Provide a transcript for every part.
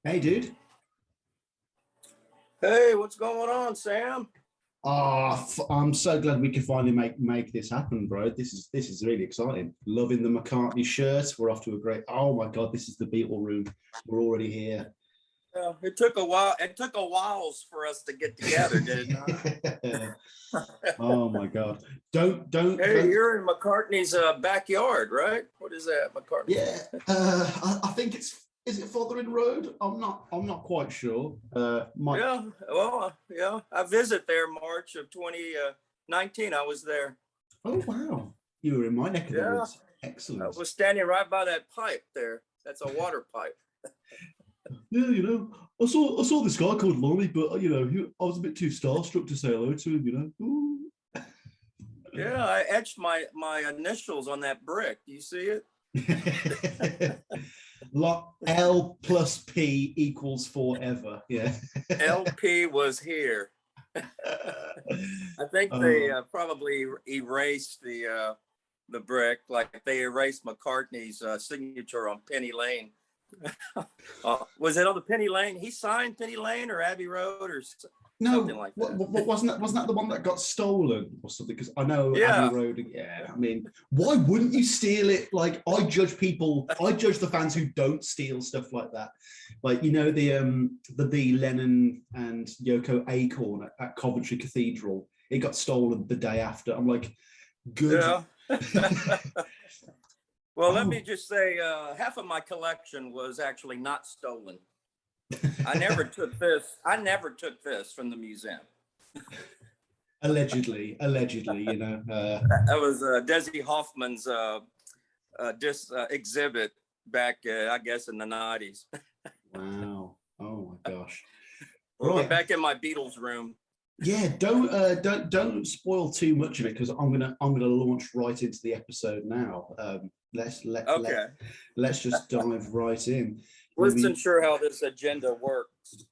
Hey, dude. Hey, what's going on, Sam? I'm so glad we can finally make this happen, bro. This is really exciting. Loving the Mccartney shirt. We're off to a great. Oh my God, this is the Beatle Room. We're already here. It took a while. It took a while for us to get together, did it not? Oh my God. Don't Hey, don't. you're in McCartney's backyard, right? What is that, McCartney? Yeah. I think is it Fothering Road? I'm not quite sure. Yeah, well, yeah. I visit there March of 2019. I was there. Oh wow. You were in my neck of the Yeah, woods. I Excellent. was standing right by that pipe there. That's a water pipe. Yeah, I saw this guy called Lonnie, but I was a bit too starstruck to say hello to him. Ooh. Yeah, I etched my initials on that brick. Do you see it? L plus P equals forever. Yeah. LP was here. I think they probably erased the brick, like they erased McCartney's signature on Penny Lane. Was it on the Penny Lane? He signed Penny Lane or Abbey Road or something No, like that. wasn't that the one that got stolen or something? Because I know Abbey Yeah. Road. Yeah, I mean, why wouldn't you steal it? Like, I judge the fans who don't steal stuff like that. Like, the Lennon and Yoko Acorn at Coventry Cathedral. It got stolen the day after. I'm like, good. Yeah. Well, let Oh. me just say, half of my collection was actually not stolen. I never took this. I never took this from the museum. Allegedly, That was Desi Hoffman's exhibit back, I guess, in the 90s. Wow. Oh my gosh. Well, Right. back in my Beatles room. Yeah, don't spoil too much of it, because I'm gonna launch right into the episode now. Let's just dive right in. Wasn't sure how this agenda works.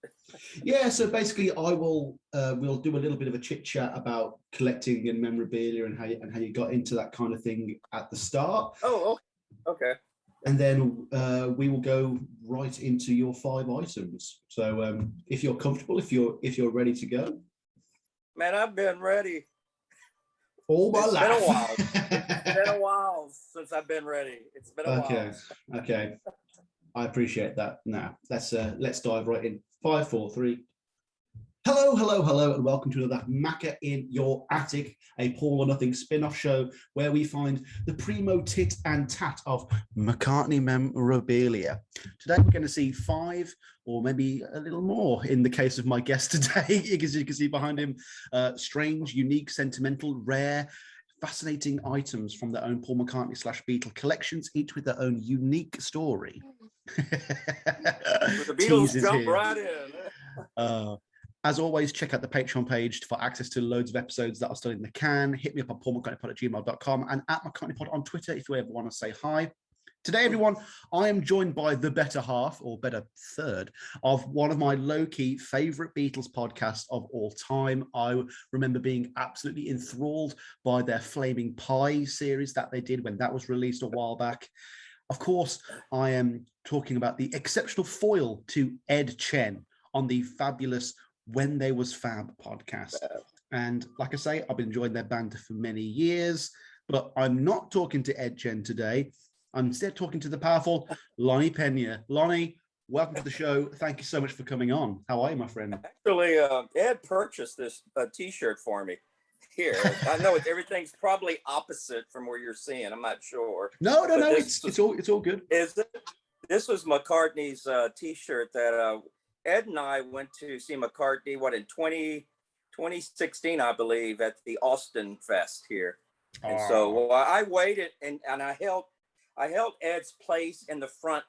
Yeah, so basically, we'll do a little bit of a chit chat about collecting and memorabilia and how you got into that kind of thing at the start. Oh, okay. And then we will go right into your 5 items. So if you're comfortable, if you're ready to go. Man, I've been ready. All my life. Been a while. It's been a while since I've been ready. It's been a while. Okay. I appreciate that. Now let's dive right in. 5, 4, 3. Hello, and welcome to another Macca in Your Attic, a Paul or Nothing spin-off show where we find the primo tit and tat of McCartney memorabilia. Today we're going to see 5, or maybe a little more in the case of my guest today, because you can see behind him strange, unique, sentimental, rare, fascinating items from their own Paul McCartney / Beatle collections, each with their own unique story. The Beatles jump right in. As always, check out the Patreon page for access to loads of episodes that are still in the can. Hit me up on paulmccartneypod@gmail.com and at McCartneypod on Twitter if you ever want to say hi. Today, everyone, I am joined by the better half, or better third, of one of my low-key favorite Beatles podcasts of all time. I remember being absolutely enthralled by their Flaming Pie series that they did when that was released a while back. Of course, I am talking about the exceptional foil to Ed Chen on the fabulous When They Was Fab podcast. And like I say, I've been enjoying their banter for many years, but I'm not talking to Ed Chen today. I'm instead talking to the powerful Lonnie Pena. Lonnie, welcome to the show. Thank you so much for coming on. How are you, my friend? Actually, Ed purchased this t-shirt for me. Here, I know everything's probably opposite from where you're seeing. I'm not sure. No. It's all good. This was McCartney's t-shirt that Ed and I went to see McCartney, in 2016, I believe, at the Austin Fest here. And so I waited and I held Ed's place in the front,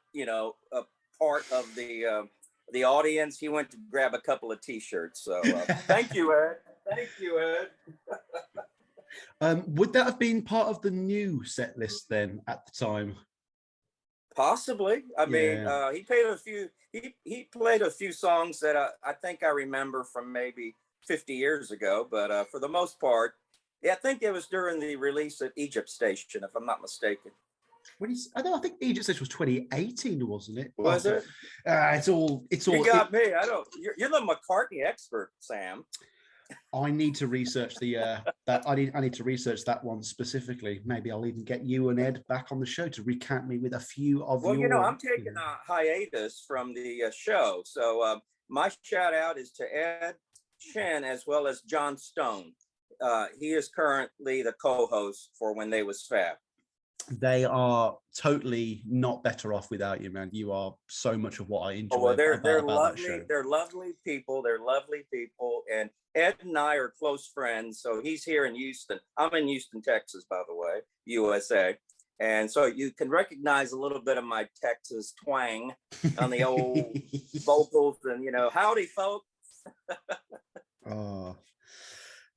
part of the audience. He went to grab a couple of t-shirts. So thank you, Ed. Thank you, Ed. Would that have been part of the new set list then at the time? Possibly. I mean, he played a few. He played a few songs that I think I remember from maybe 50 years ago. But for the most part, I think it was during the release of Egypt Station, if I'm not mistaken. I think Egypt Station was 2018, wasn't it? Was it? It's all. You got me. I don't. You're the McCartney expert, Sam. I need to research that. I need to research that one specifically. Maybe I'll even get you and Ed back on the show to recount me with a few of your. Well, I'm taking a hiatus from the show, so my shout out is to Ed Chen as well as John Stone. He is currently the co-host for When They Was Fab. They are totally not better off without you, man. You are so much of what I enjoy. Oh, well, they're about lovely. That show. They're lovely people. They're lovely people. And Ed and I are close friends. So he's here in Houston. I'm in Houston, Texas, by the way, USA. And so you can recognize a little bit of my Texas twang on the old vocals and, howdy, folks. Oh.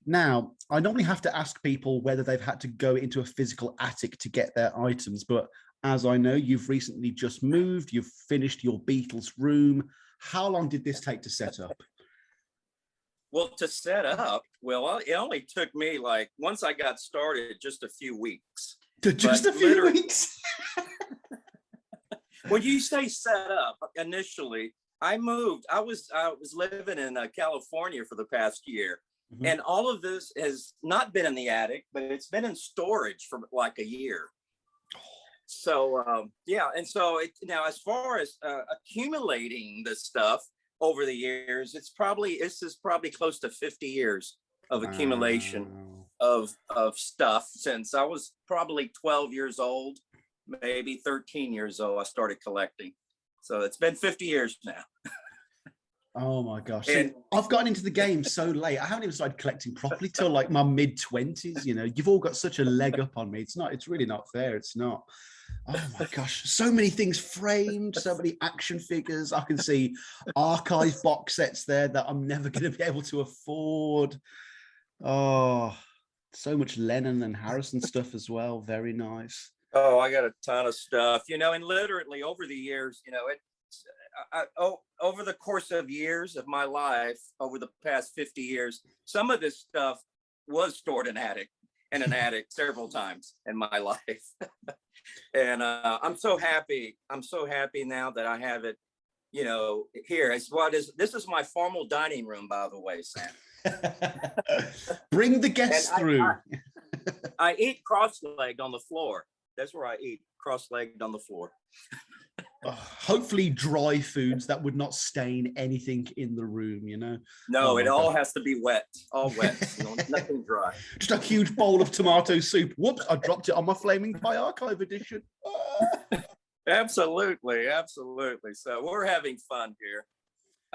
Now, I normally have to ask people whether they've had to go into a physical attic to get their items, but as I know, you've recently just moved, you've finished your Beatles room. How long did this take to set up? Well, to set up, it only took me once I got started, just a few weeks. Just a few weeks? When you say set up, initially, I moved. I was living in California for the past year. Mm-hmm. And all of this has not been in the attic, but it's been in storage for like a year. So, and so now as far as accumulating this stuff over the years, this is probably close to 50 years of accumulation of stuff since I was probably 12 years old, maybe 13 years old. I started collecting. So it's been 50 years now. Oh my gosh. See, I've gotten into the game so late. I haven't even started collecting properly till like my mid-20s. You've all got such a leg up on me. It's really not fair. It's not. Oh my gosh. So many things framed, so many action figures. I can see archive box sets there that I'm never going to be able to afford. Oh, so much Lennon and Harrison stuff as well. Very nice. Oh, I got a ton of stuff, and literally over the years, over the course of years of my life, over the past 50 years, some of this stuff was stored in an attic several times in my life. And I'm so happy now that I have it, here. This is my formal dining room, by the way, Sam. Bring the guests through. I eat cross-legged on the floor. That's where I eat, cross-legged on the floor. Hopefully dry foods that would not stain anything in the room, No, it all has to be wet, all wet, nothing dry. Just a huge bowl of tomato soup. Whoops, I dropped it on my Flaming Pie Archive edition. Absolutely. So we're having fun here.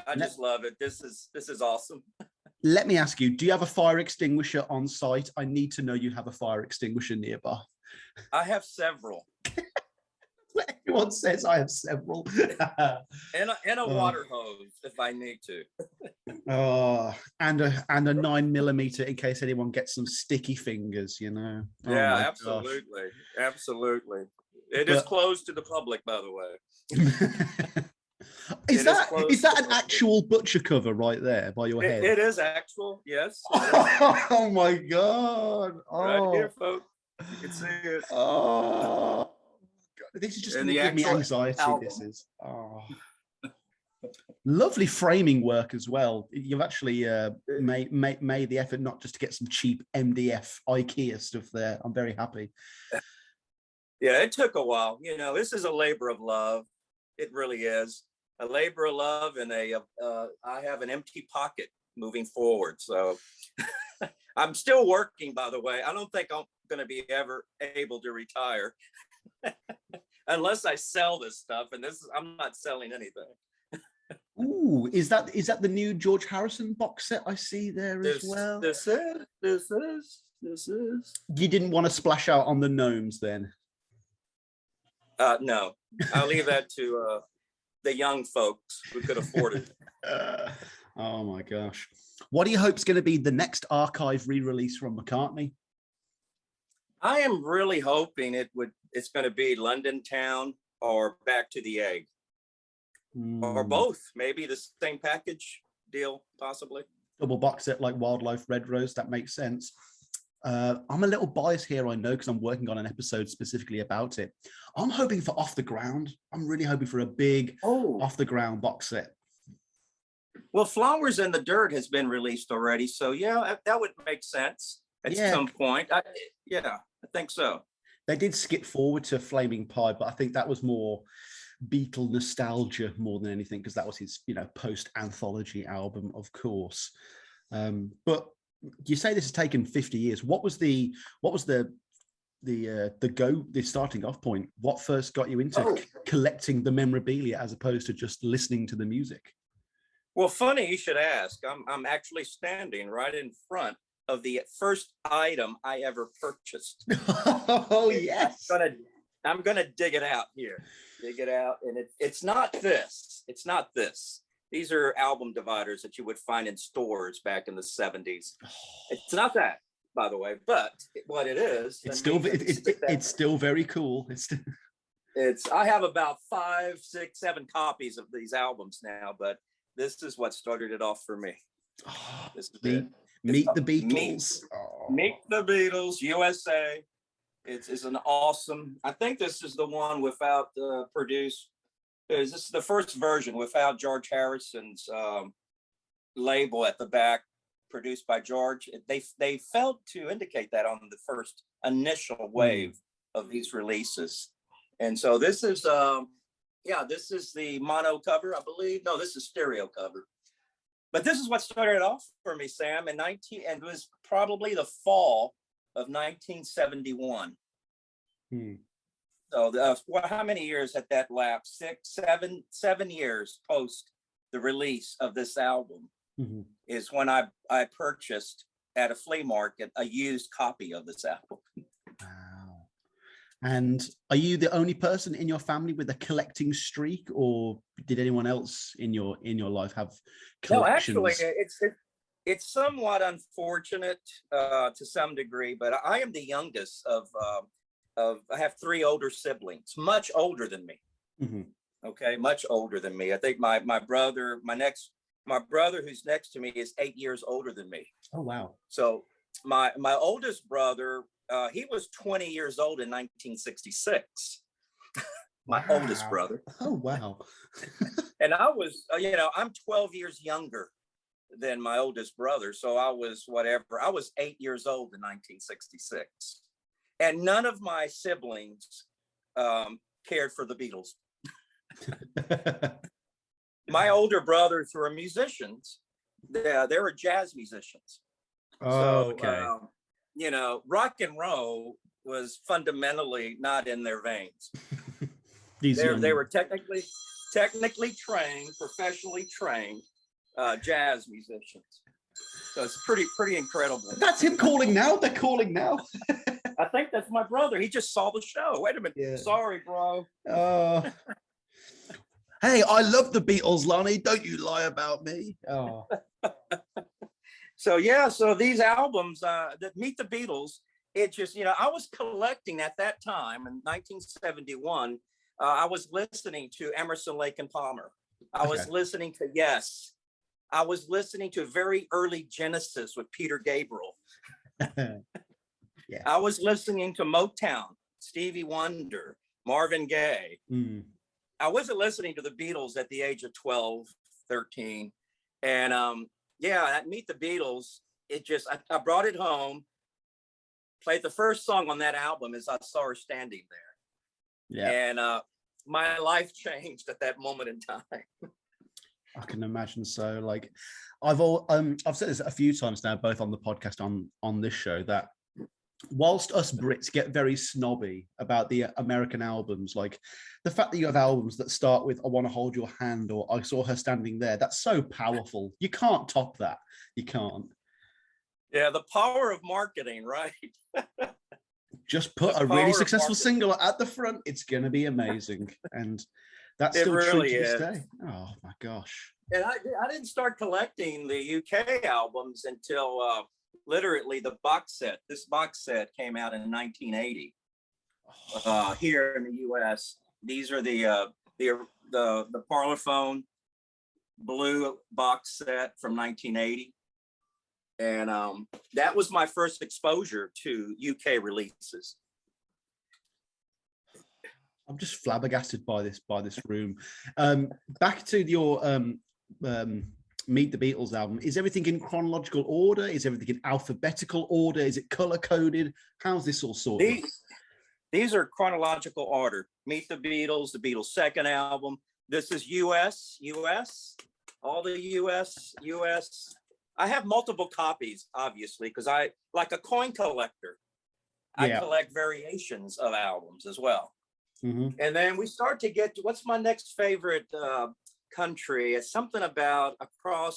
I just love it. This is awesome. Let me ask you, do you have a fire extinguisher on site? I need to know you have a fire extinguisher nearby. I have several. Everyone says I have several. and a water hose if I need to. And a 9mm in case anyone gets some sticky fingers, Yeah, absolutely. Gosh. Absolutely. It is closed to the public, by the way. Is that an actual butcher cover right there by your head? It is actual, yes. Oh my God. Right here, folks. You can see it. Oh. This is just going to give me anxiety. Album. This is lovely framing work as well. You've actually made the effort not just to get some cheap MDF IKEA stuff there. I'm very happy. Yeah, it took a while. This is a labor of love. It really is a labor of love, and I have an empty pocket moving forward. So I'm still working, by the way. I don't think I'm going to be ever able to retire. Unless I sell this stuff, and I'm not selling anything. Ooh, is that the new George Harrison box set I see there as well? This is. You didn't want to splash out on the gnomes then? No, I'll leave that to the young folks who could afford it. Oh my gosh. What do you hope is going to be the next archive re-release from McCartney? I am really hoping it's going to be London Town or Back to the Egg. Or both, maybe the same package deal, possibly. Double box set like Wildlife Red Rose, that makes sense. I'm a little biased here, I know, because I'm working on an episode specifically about it. I'm hoping for Off the Ground. I'm really hoping for a big Off the Ground box set. Well, Flowers in the Dirt has been released already, so yeah, that would make sense at some point. I think so. They did skip forward to Flaming Pie, but I think that was more Beatle nostalgia more than anything, because that was his, post-anthology album, of course. But you say this has taken 50 years. What was the starting off point? What first got you into collecting the memorabilia as opposed to just listening to the music? Well, funny you should ask. I'm actually standing right in front of the first item I ever purchased. Oh yes. I'm gonna dig it out here. Dig it out, and it's not this. It's not this. These are album dividers that you would find in stores back in the 70s. It's not that, by the way, but what it is. It's still very cool. I have about 5, 6, 7 copies of these albums now, but this is what started it off for me. This is Meet the Beatles. Meet the Beatles, USA. It's an awesome. I think this is the one without produced. This is the first version without George Harrison's label at the back, produced by George. They failed to indicate that on the first initial wave of these releases, and so this is this is the mono cover, I believe. No, this is stereo cover. But this is what started it off for me, Sam, and it was probably the fall of 1971. So how many years had that lapsed? 7 years post the release of this album is when I purchased at a flea market a used copy of this album. Wow. And are you the only person in your family with a collecting streak, or did anyone else in your life have collections? No, actually, it's somewhat unfortunate to some degree, but I am the youngest of I have 3 older siblings, much older than me. Okay, much older than me. I think my brother who's next to me is 8 years older than me. Oh wow. So my oldest brother, he was 20 years old in 1966. My oldest brother. Oh wow. And I was, I'm 12 years younger than my oldest brother. So I was 8 years old in 1966. And none of my siblings cared for the Beatles. My older brothers were musicians. They were jazz musicians. Oh, so, okay. Rock and roll was fundamentally not in their veins. They were technically trained, professionally trained jazz musicians. So it's pretty incredible. That's him calling now. They're calling now. I think that's my brother. He just saw the show. Wait a minute. Yeah. Sorry, bro. Hey, I love the Beatles, Lonnie. Don't you lie about me. Oh. So these albums that Meet the Beatles, it just, I was collecting at that time in 1971. I was listening to Emerson, Lake and Palmer. I was listening to Yes. I was listening to very early Genesis with Peter Gabriel. Yeah. I was listening to Motown, Stevie Wonder, Marvin Gaye. I wasn't listening to the Beatles at the age of 12, 13. And at Meet the Beatles, I brought it home, played the first song on that album as I saw her standing there. Yeah. And my life changed at that moment in time. I can imagine so. Like I've said this a few times now, both on the podcast, on this show, that whilst us Brits get very snobby about the American albums, like the fact that you have albums that start with "I Want to Hold Your Hand" or "I Saw Her Standing There," that's so powerful. You can't top that. You can't. Yeah, the power of marketing, right? Just put a really successful single at the front. It's going to be amazing. And that's still really true to this day. Oh my gosh. And I didn't start collecting the UK albums until literally the box set. This box set came out in 1980 here in the US. These are the Parlophone blue box set from 1980. And that was my first exposure to UK releases. I'm just flabbergasted by this room. Back to your Meet the Beatles album. Is everything in chronological order? Is everything in alphabetical order? Is it color coded? How's this all sorted? These are chronological order. Meet the Beatles second album. This is US, all the US. I have multiple copies, obviously, because I, like a coin collector, I collect variations of albums as well. Mm-hmm. And then we start to get to what's my next favorite country. It's something about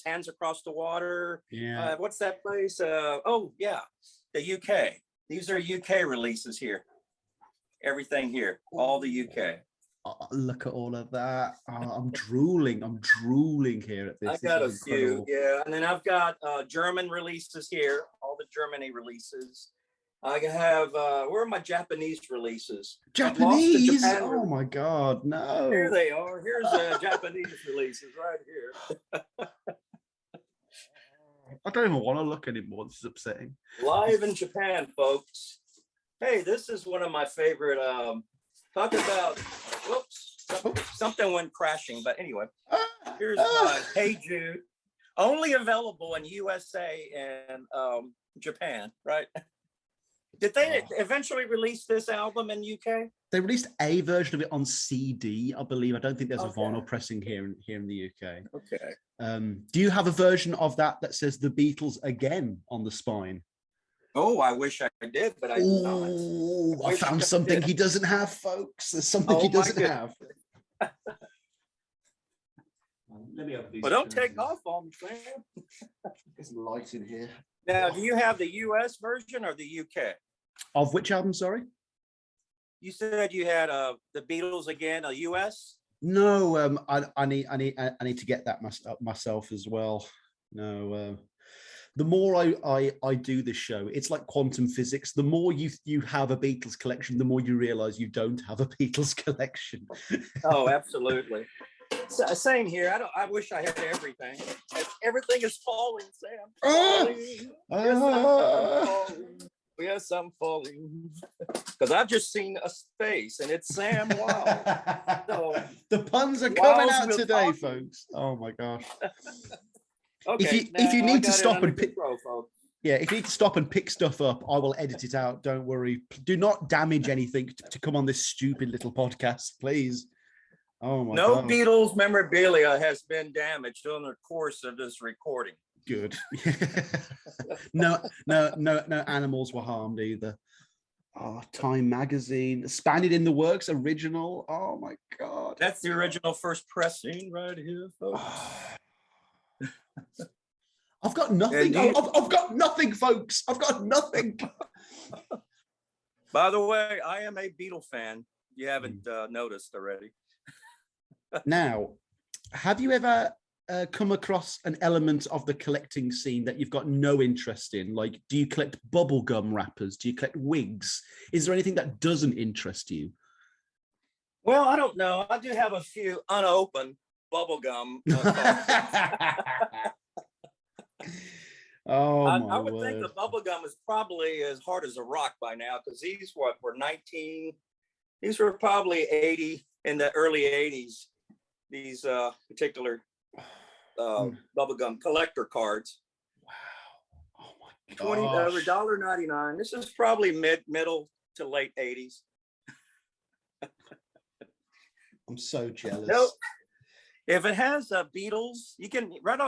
hands across the water. Yeah. What's that place? The UK. These are UK releases here. Everything here, all the UK. Oh, look at all of that. Oh, I'm drooling here at this. I got a few, yeah. And then I've got German releases here, all the Germany releases. I have, where are my Japanese releases? Japanese? Oh my God, no. Here they are. Here's the Japanese releases right here. I don't even want to look anymore. This is upsetting. Live in Japan, folks. Hey, this is one of my favorite, talk about, something went crashing. But anyway, here's my Hey Jude. Only available in USA and Japan, right? Did they eventually release this album in UK? They released a version of it on CD, I believe. I don't think there's a vinyl pressing here in the UK. Okay. Do you have a version of that says The Beatles Again on the spine? Oh, I wish I did, but I do not. Oh, I found something he doesn't have, folks. There's something he doesn't have. Let me open these. But don't take off on me, Sam. There's light in here. Now, do you have the US version or the UK? Of which album, sorry? You said you had the Beatles Again, a US? No, I need to get that myself as well. No, the more I do this show, it's like quantum physics. The more you have a Beatles collection, the more you realize you don't have a Beatles collection. Oh, absolutely. Same here. I wish I had everything. Everything is falling, Sam. Falling. Yes, I'm falling. Because I've just seen a space, and it's Sam. Wow. So, the puns are coming out today, folks. Oh my gosh. Okay. If you need to stop and pick, yeah, if you need to stop and pick stuff up, I will edit it out. Don't worry. Do not damage anything to come on this stupid little podcast, please. Oh my God. Beatles memorabilia has been damaged during the course of this recording. Good. no animals were harmed either. Oh, Time magazine, Spaniard in the Works original. Oh my God. That's the original first pressing right here, folks. I've got nothing. I've got nothing, folks. I've got nothing. By the way, I am a Beatle fan. You haven't noticed already. Now, have you ever come across an element of the collecting scene that you've got no interest in? Like, do you collect bubblegum wrappers? Do you collect wigs? Is there anything that doesn't interest you? Well, I don't know. I do have a few unopened bubblegum. I would think the bubblegum is probably as hard as a rock by now, because these were 19. These were probably 80 in the early 80s. These particular bubblegum collector cards. Wow. Oh my gosh. $1.99. This is probably middle to late 80s. I'm so jealous. Nope. If it has Beatles, you can write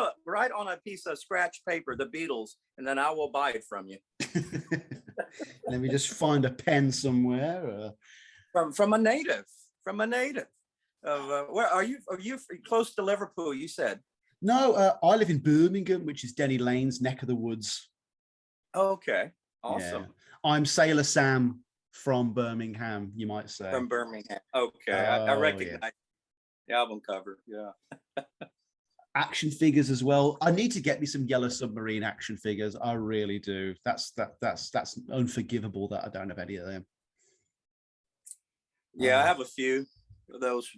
on a piece of scratch paper the Beatles, and then I will buy it from you. Let me just find a pen somewhere. From a native. Where are you? Are you close to Liverpool? You said. No, I live in Birmingham, which is Denny Lane's neck of the woods. Okay, awesome. Yeah. I'm Sailor Sam from Birmingham, you might say. From Birmingham. Okay, I recognize the album cover. Yeah. Action figures as well. I need to get me some Yellow Submarine action figures. I really do. That's unforgivable that I don't have any of them. Yeah, I have a few of those.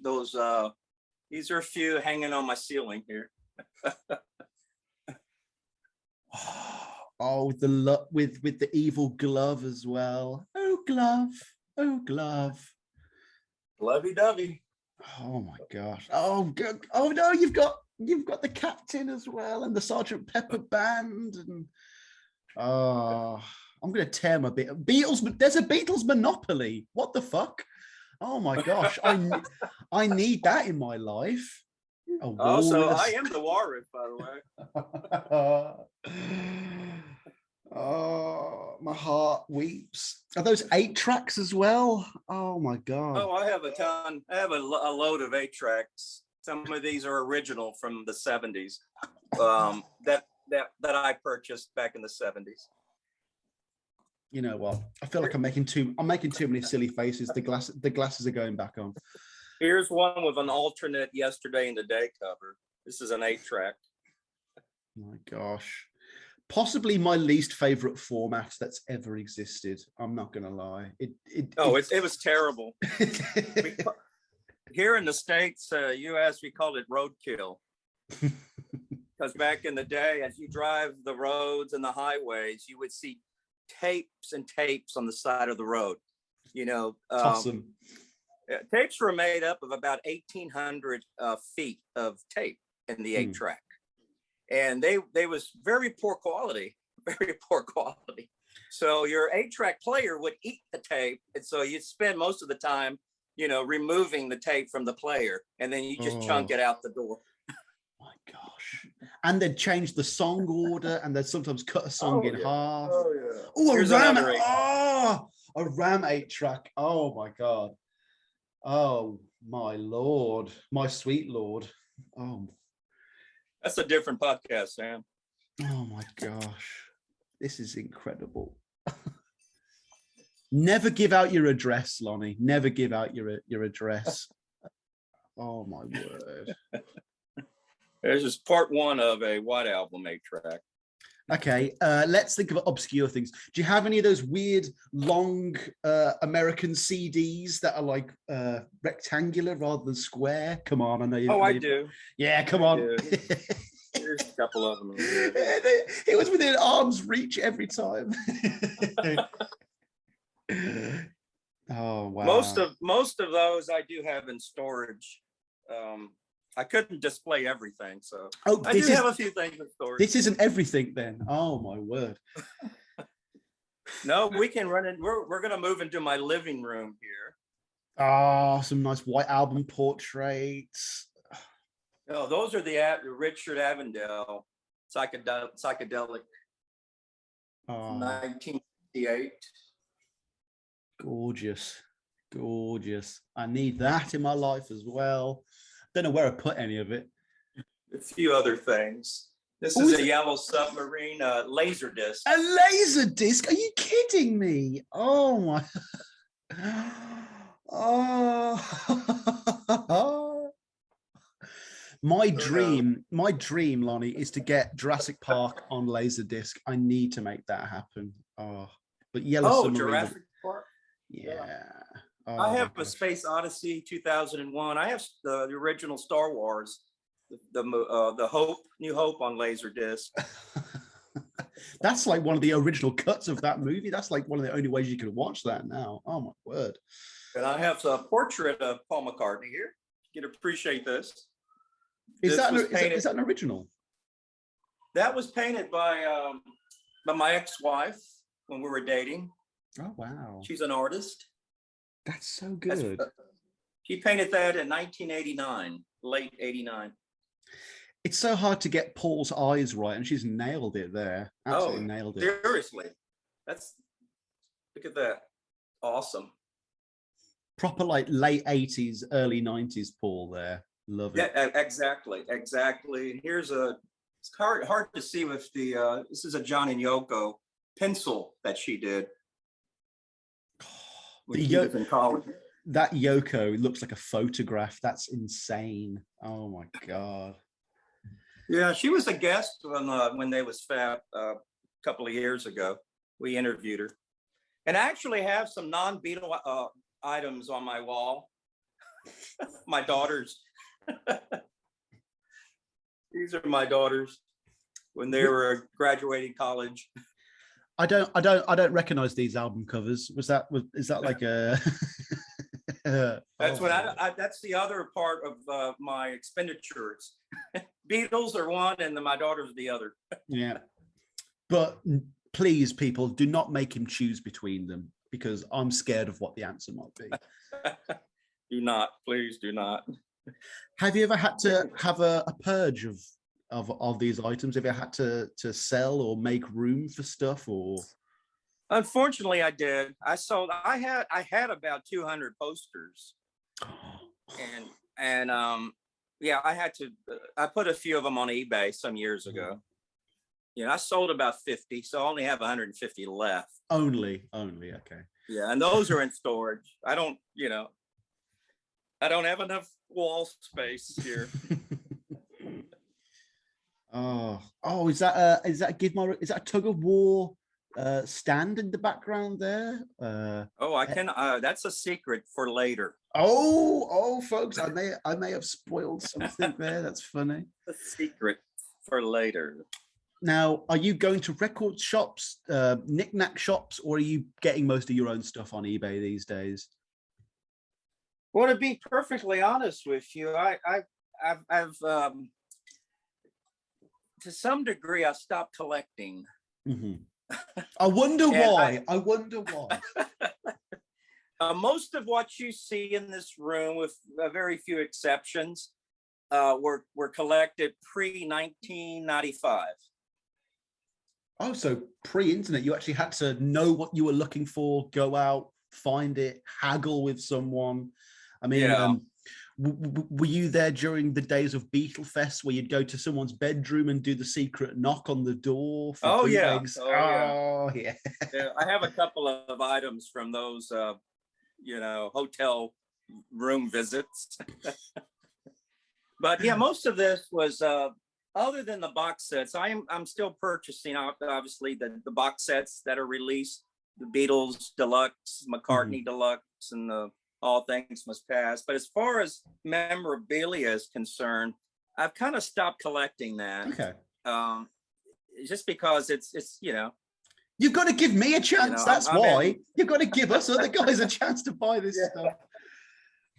These are a few hanging on my ceiling here. Oh, with the evil glove as well. Oh, glove. Oh, glove. Lovey-dovey. Oh my gosh. Oh, oh no, you've got the captain as well, and the Sergeant Pepper band, and oh, I'm gonna tear my Beatles. There's a Beatles Monopoly. What the fuck? Oh my gosh, I need that in my life. Also, I am the walrus, by the way. Oh, my heart weeps. Are those 8 tracks as well? Oh my god. Oh, I have a ton. I have a load of 8 tracks. Some of these are original from the 70s. That I purchased back in the 70s. You know what? I feel like I'm making too many silly faces. The glasses are going back on. Here's one with an alternate Yesterday and Today cover. This is an 8 track. My gosh. Possibly my least favorite format that's ever existed. I'm not gonna lie. It was terrible. Here in the States, US, we called it roadkill. Because back in the day, as you drive the roads and the highways, you would see tapes and tapes on the side of the road. You know, awesome. Tapes were made up of about 1,800 feet of tape in the 8 track. And they was very poor quality. So your 8 track player would eat the tape. And so you'd spend most of the time, you know, removing the tape from the player, and then you just chunk it out the door. My gosh. And they'd change the song order, and they'd sometimes cut a song in half. Oh yeah. Oh, a RAM 8 track. Oh my god. Oh my lord. My sweet lord. Oh, that's a different podcast, Sam. Oh my gosh. This is incredible. Never give out your address, Lonnie. Never give out your address. Oh my word. There's just part 1 of a White Album 8 track. Okay, let's think of obscure things. Do you have any of those weird, long American CDs that are like rectangular rather than square? Come on, I know you. Oh, I do. Yeah, come on. There's a couple of them. It was within arm's reach every time. Oh wow. Most of those I do have in storage. I couldn't display everything, so I do have a few things in storage. This isn't everything then. Oh my word. No, we can run in. We're gonna move into my living room here. Oh, some nice White Album portraits. No, those are the Richard Avondale psychedelic 1968. Gorgeous. I need that in my life as well. Don't know where I put any of it. A few other things. This is a Yellow Submarine laser disc. A laser disc? Are you kidding me? Oh my. Oh. My dream, Lonnie, is to get Jurassic Park on Laserdisc. I need to make that happen. Oh, but Yellow Submarine. Jurassic Park. Yeah. Oh, I have a Space Odyssey 2001. I have the original Star Wars, the New Hope on Laserdisc. That's like one of the original cuts of that movie. That's like one of the only ways you can watch that now. Oh my word. And I have a portrait of Paul McCartney here. You can appreciate this. Is that an original? That was painted by my ex-wife when we were dating. Oh wow. She's an artist. That's so good. She painted that in 1989, late 89. It's so hard to get Paul's eyes right, and she's nailed it there. Absolutely nailed it. Seriously. Look at that. Awesome. Proper like late 80s, early 90s Paul there. Love it. Yeah, exactly. And here's it's hard to see with the, this is a John and Yoko pencil that she did. In college. That Yoko looks like a photograph. That's insane. Oh my god. Yeah, she was a guest when They Was Fab a couple of years ago. We interviewed her, and I actually have some non-Beatle items on my wall. My daughters. These are my daughters. when they were graduating college. I don't recognize these album covers. Is that like a? That's that's the other part of my expenditures. Beatles are one, and then my daughter's the other. Yeah, but please, people, do not make him choose between them because I'm scared of what the answer might be. Do not, please do not. Have you ever had to have a purge of these items? Have you had to sell or make room for stuff or? Unfortunately, I did. I had about 200 posters, and yeah, I put a few of them on eBay some years ago. Yeah, I sold about 50, so I only have 150 left. Only, okay. Yeah, and those are in storage. I don't have enough wall space here. Oh, is that a tug of war stand in the background there? That's a secret for later. Oh, folks, I may have spoiled something there. That's funny. A secret for later. Now, are you going to record shops, knick-knack shops, or are you getting most of your own stuff on eBay these days? Well, to be perfectly honest with you, I've to some degree I stopped collecting. Mm-hmm. I wonder why. Most of what you see in this room, with very few exceptions, were collected pre-1995. Oh, so pre-internet, you actually had to know what you were looking for, go out, find it, haggle with someone. I mean, yeah. Were you there during the days of Beatle Fest where you'd go to someone's bedroom and do the secret knock on the door? For bootlegs? Yeah. I have a couple of items from those, hotel room visits. But yeah, most of this was, other than the box sets, I'm still purchasing, obviously, the box sets that are released, the Beatles Deluxe, McCartney Deluxe, and the All Things Must Pass. But as far as memorabilia is concerned, I've kind of stopped collecting that. Okay. Just because it's You've got to give me a chance. That's why. You've got to give us other guys a chance to buy this stuff.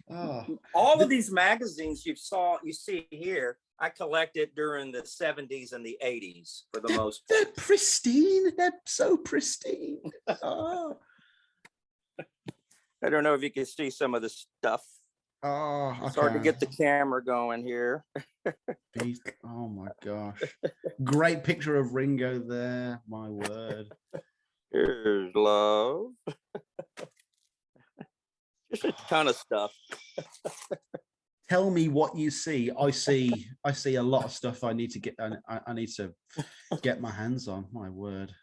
Oh. All of these magazines you see here, I collected during the 70s and the 80s for the most part. They're pristine. They're so pristine. Oh. I don't know if you can see some of the stuff. Oh, okay. It's hard to get the camera going here. Oh my gosh. Great picture of Ringo there. My word. Here's love. Just a ton of stuff. Tell me what you see. I see a lot of stuff I need to get. I need to get my hands on. My word.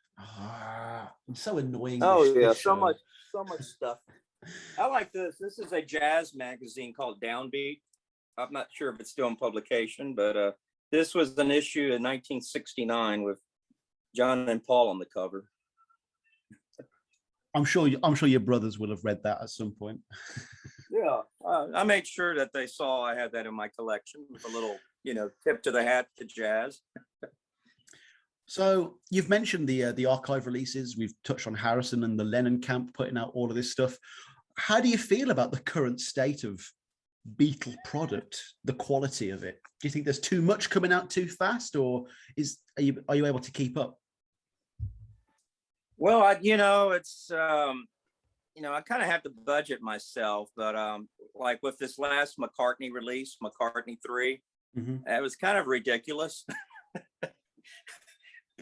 It's so annoying. So much stuff. I like this. This is a jazz magazine called Downbeat. I'm not sure if it's still in publication, but this was an issue in 1969 with John and Paul on the cover. I'm sure your brothers will have read that at some point. Yeah, I made sure that they saw I had that in my collection with a little, tip to the hat to jazz. So you've mentioned the archive releases. We've touched on Harrison and the Lennon camp putting out all of this stuff. How do you feel about the current state of Beatle product, the quality of it? Do you think there's too much coming out too fast, or are you able to keep up? Well, it's I kind of have to budget myself, but like with this last McCartney release, McCartney 3, it was kind of ridiculous.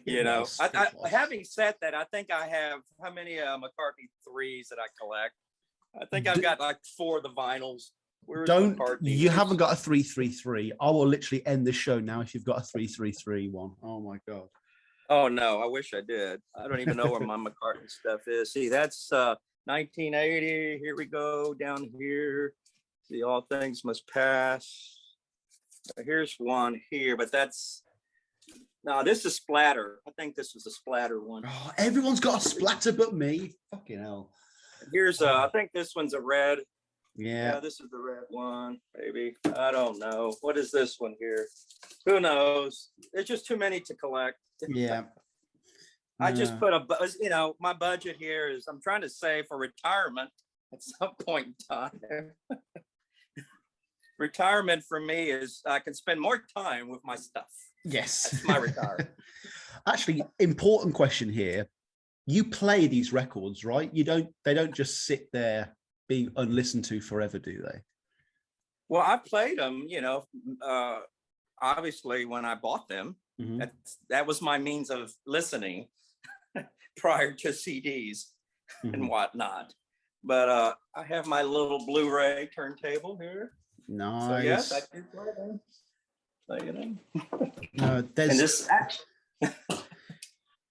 Having said that, I think I have how many McCartney 3s that I collect? I think I've got like 4 of the vinyls. You haven't got a 333. I will literally end the show now if you've got a 333 one. Oh my god. Oh no, I wish I did. I don't even know where my McCartney stuff is. See, that's 1980. Here we go down here. See, All Things Must Pass. Here's one here, but this is Splatter. I think this was a Splatter one. Oh, everyone's got a splatter but me. Fucking hell. Here's I think this one's a red. Yeah. This is the red one, maybe. I don't know. What is this one here? Who knows? There's just too many to collect. Yeah. I just put my budget here is I'm trying to save for retirement at some point in time. Retirement for me is I can spend more time with my stuff. Yes. That's my retirement. Actually, important question here. You play these records, right? They don't just sit there being unlistened to forever, do they? Well, I played them, obviously when I bought them. Mm-hmm. That was my means of listening prior to CDs and whatnot. But I have my little Blu-ray turntable here. Nice. So yes, I do play them. There's... And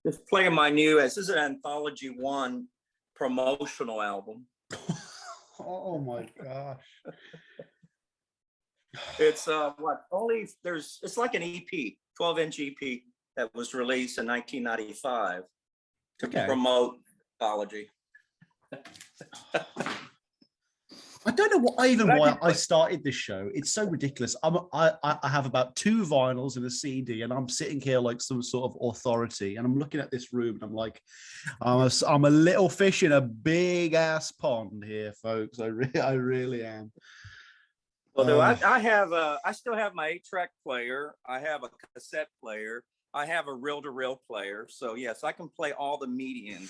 this playing my this is an Anthology 1 promotional album. Oh my gosh. It's it's like an EP, 12-inch EP that was released in 1995 to promote Anthology. I don't know why I started this show. It's so ridiculous. I have about 2 vinyls and a CD, and I'm sitting here like some sort of authority, and I'm looking at this room, and I'm like, I'm a little fish in a big ass pond here, folks. I really am. Well, I still have my 8-track player. I have a cassette player. I have a reel-to-reel player. So yes, I can play all the medium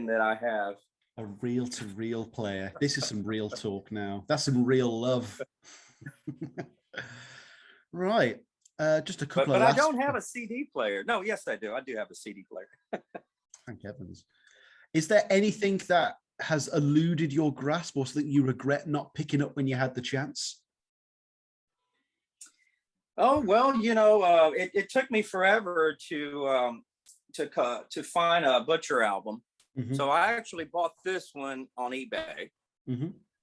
that I have. A reel-to-reel player. This is some real talk now. That's some real love. Right. Just a couple of. But I don't have a CD player. No, yes, I do. I do have a CD player. Thank heavens. Is there anything that has eluded your grasp, or something you regret not picking up when you had the chance? Oh well, it took me forever to find a Butcher album. Mm-hmm. So I actually bought this one on eBay,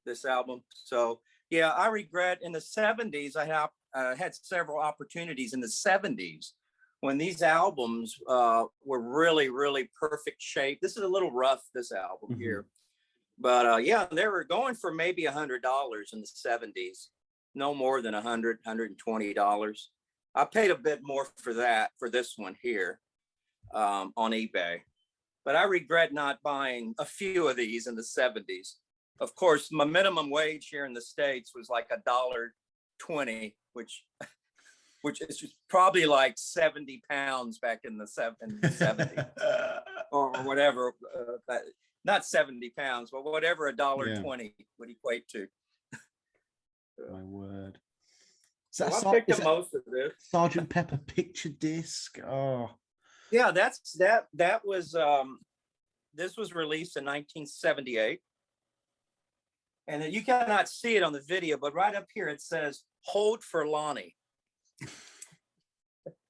this album. So yeah, I regret in the 70s, I had several opportunities in the 70s when these albums were really, really perfect shape. This is a little rough, this album here. But yeah, they were going for maybe $100 in the 70s, no more than $100, $120. I paid a bit more for this one here on eBay. But I regret not buying a few of these in the 70s. Of course, my minimum wage here in the States was like $1.20, which is probably like 70 pounds back in the 70s or whatever. Not 70 pounds, but whatever $1.20 would equate to. My word. So I picked up most of this. Sergeant Pepper picture disc. Oh. Yeah, that was this was released in 1978. And you cannot see it on the video, but right up here it says "Hold for Lonnie."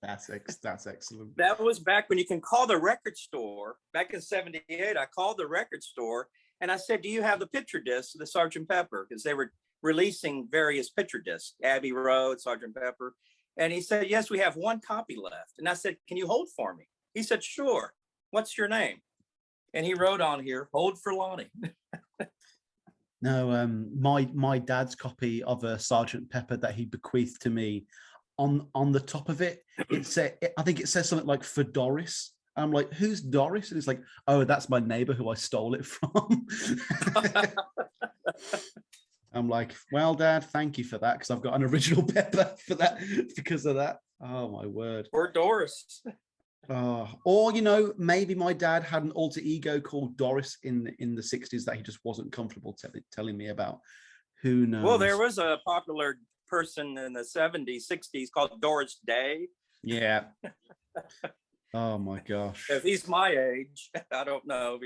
That's excellent. That was back when you can call the record store. Back in '78, I called the record store and I said, "Do you have the picture disc of the Sergeant Pepper?" Because they were releasing various picture discs, Abbey Road, Sergeant Pepper. And he said, "Yes, we have one copy left." And I said, "Can you hold for me?" He said, "Sure. What's your name?" And he wrote on here, "Hold for Lonnie." No, my dad's copy of a Sergeant Pepper that he bequeathed to me, on the top of it, I think it says something like "for Doris." I'm like, "Who's Doris?" And it's like, "Oh, that's my neighbor who I stole it from." I'm like, "Well, Dad, thank you for that, because I've got an original Pepper for that because of that." Oh my word. Or Doris. Or maybe my dad had an alter ego called Doris in the 60s that he just wasn't comfortable telling me about. Who knows? Well, there was a popular person in the 70s, 60s called Doris Day. Yeah. Oh my gosh. If he's my age, I don't know.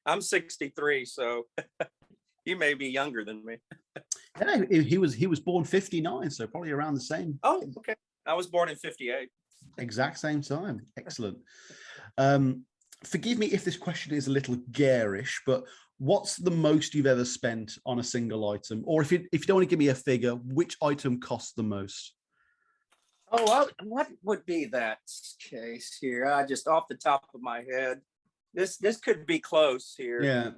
I'm 63, so he may be younger than me. Yeah, he was born 59, so probably around the same. Oh, okay. I was born in 58. Exact same time. Excellent. Forgive me if this question is a little garish, but what's the most you've ever spent on a single item? Or if you don't want to give me a figure, which item costs the most? Oh, what would be that case here? Just off the top of my head, this could be close here. Yeah.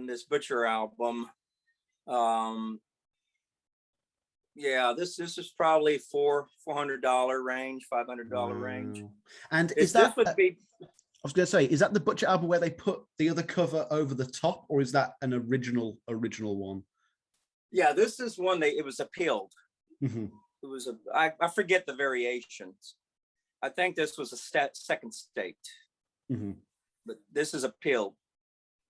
This Butcher album. Um, yeah, this is probably $400 range, $500 range. Wow. And This would be. I was going to say, is that the Butcher album where they put the other cover over the top, or is that an original one? Yeah, this is one it was appealed. Mm-hmm. It was I forget the variations. I think this was a second state, Mm-hmm. but this is appealed.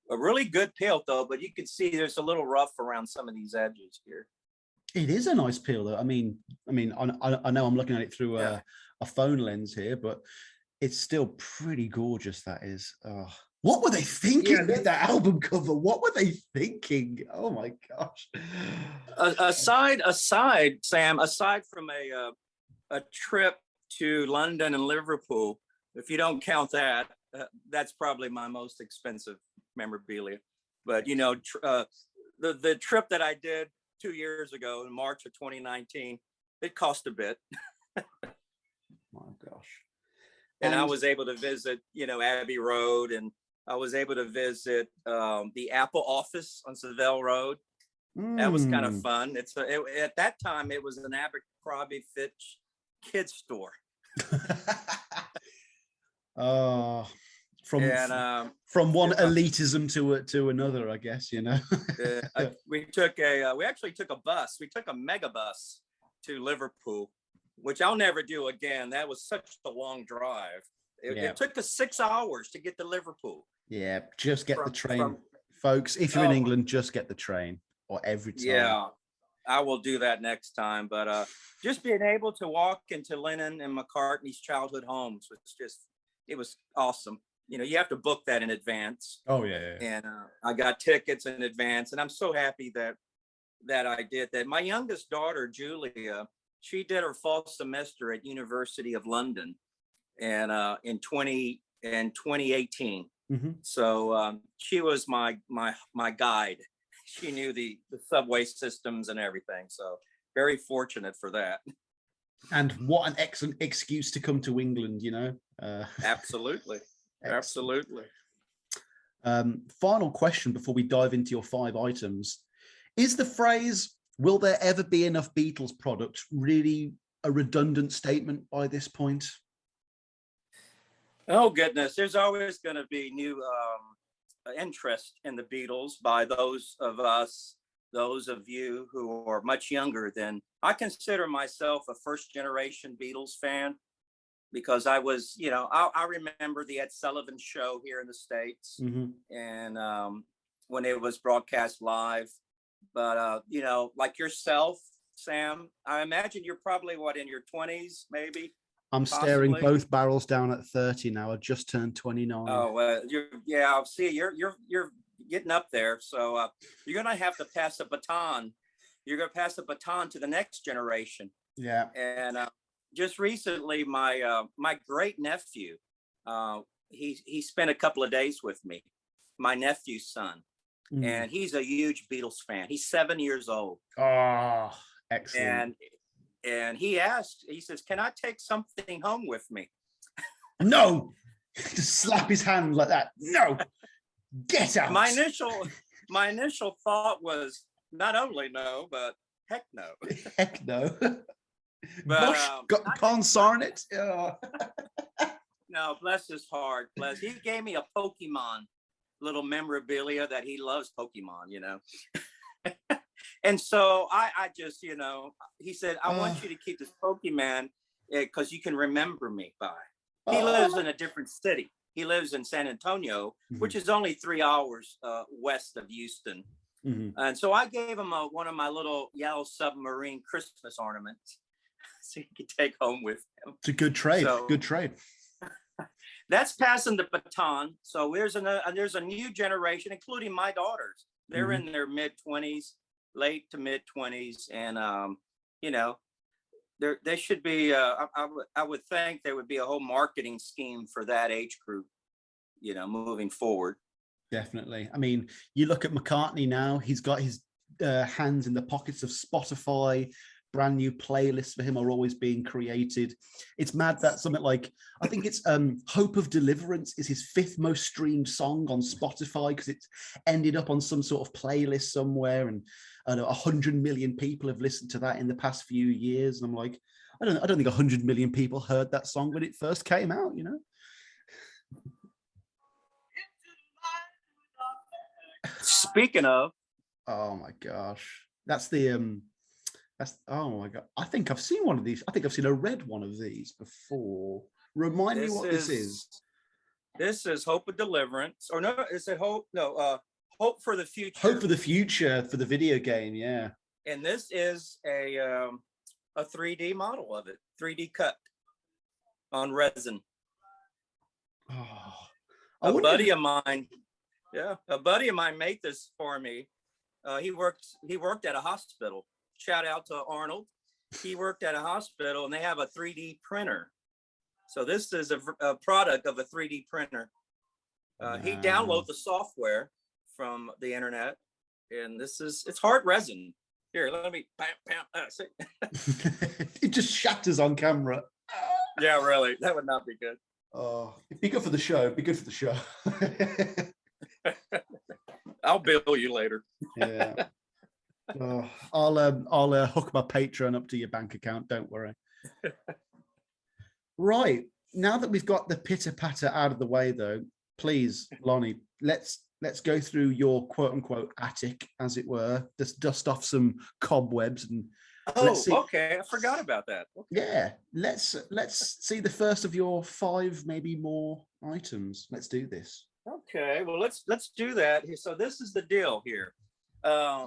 A really good peel though, but you can see there's a little rough around some of these edges here. It is a nice peel, though. I mean, I know I'm looking at it through a phone lens here, but it's still pretty gorgeous. That is. Oh. What were they thinking with that album cover? What were they thinking? Oh my gosh. Aside, Sam, aside from a trip to London and Liverpool, if you don't count that, that's probably my most expensive memorabilia. But you know, the trip that I did 2 years ago in March of 2019, it cost a bit. My gosh. And I was able to visit, you know, Abbey Road, and I was able to visit the Apple office on Savile Road. That was kind of fun. At that time, it was an Abercrombie Fitch kids store. From one elitism to another, I guess, you know. we actually took a bus. We took a mega bus to Liverpool, which I'll never do again. That was such a long drive. It took us 6 hours to get to Liverpool. Yeah, just get the train, folks. If you're in England, just get the train, or every time. Yeah, I will do that next time. But just being able to walk into Lennon and McCartney's childhood homes it was awesome. You know, you have to book that in advance. Oh yeah. And I got tickets in advance, and I'm so happy that I did that. My youngest daughter, Julia, she did her fall semester at University of London, and in 2018. Mm-hmm. So she was my guide. She knew the subway systems and everything. So very fortunate for that. And what an excellent excuse to come to England, you know. Absolutely. Absolutely. Final question before we dive into your 5 items. Is the phrase, will there ever be enough Beatles product, really a redundant statement by this point? Oh, goodness. There's always going to be new interest in the Beatles by those of you who are much younger than. I consider myself a first generation Beatles fan, because I was, you know, I remember the Ed Sullivan Show here in the States, mm-hmm. and when it was broadcast live. But, you know, like yourself, Sam, I imagine you're probably, in your 20s, maybe? I'm staring both barrels down at 30 now. I just turned 29. Oh, I'll see. You're getting up there. So you're going to have to pass a baton. You're going to pass the baton to the next generation. Yeah. And just recently, my great nephew, he spent a couple of days with me, my nephew's son, and he's a huge Beatles fan. He's 7 years old. Oh, excellent. And he says, can I take something home with me? No. Just slap his hand like that. No. Get out. My initial thought was not only no, but heck no. Heck no. But can't sign it. Oh. No, bless his heart. He gave me a Pokemon little memorabilia that he loves Pokemon, you know. And so I just, you know, he said, I want you to keep this Pokemon because you can remember me by. He lives in a different city. He lives in San Antonio, mm-hmm. which is only 3 hours west of Houston. Mm-hmm. And so I gave him one of my little yellow submarine Christmas ornaments so he could take home with him. It's a good trade. Good trade. That's passing the baton. So there's a new generation, including my daughters. They're mm-hmm. in their mid-20s. Late to mid 20s, and you know, there should be. I would think there would be a whole marketing scheme for that age group, you know, moving forward. Definitely. I mean, you look at McCartney now; he's got his hands in the pockets of Spotify, brand new playlists for him are always being created. It's mad that something like, I think it's Hope of Deliverance is his 5th most streamed song on Spotify, because it's ended up on some sort of playlist somewhere, and I know 100 million people have listened to that in the past few years. And I'm like, I don't think 100 million people heard that song when it first came out, you know? Speaking of, oh my gosh, that's oh my god, I think I've seen one of these. I think I've seen a red one of these before. Remind me what this is. This is Hope of Deliverance, or no, is it Hope? No, Hope for the Future. Hope for the Future for the video game, yeah. And this is a 3D model of it, 3D cut on resin. Oh, a buddy of mine made this for me. He worked at a hospital. Shout out to Arnold. He worked at a hospital, and they have a 3D printer. So this is a product of a 3D printer. He downloaded the software from the internet, and it's hard resin. Here, let me see. It just shatters on camera. Yeah, really. That would not be good. Oh, it'd be good for the show. It'd be good for the show. I'll bill you later. Yeah. Oh, I'll hook my Patreon up to your bank account. Don't worry. Right. Now that we've got the pitter patter out of the way, though, please, Lonnie, let's go through your quote unquote attic, as it were. Just dust off some cobwebs and. Okay. I forgot about that. Okay. Yeah, let's see the first of your 5, maybe more items. Let's do this. Okay, well let's do that. So this is the deal here.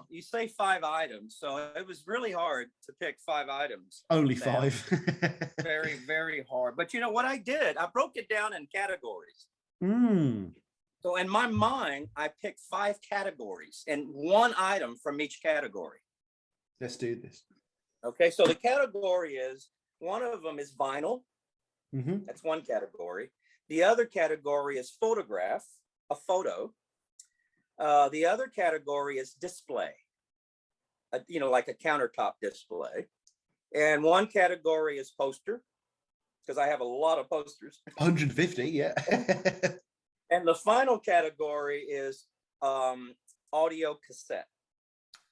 You say 5 items, so it was really hard to pick 5 items. Only 5. Very, very hard. But you know what I did? I broke it down in categories. So in my mind, I picked 5 categories and 1 item from each category. Let's do this. Okay, so the category is, one of them is vinyl. Mm-hmm. That's one category. The other category is photograph, a photo. The other category is display, like a countertop display. And one category is poster, because I have a lot of posters. 150, yeah. And the final category is audio cassette.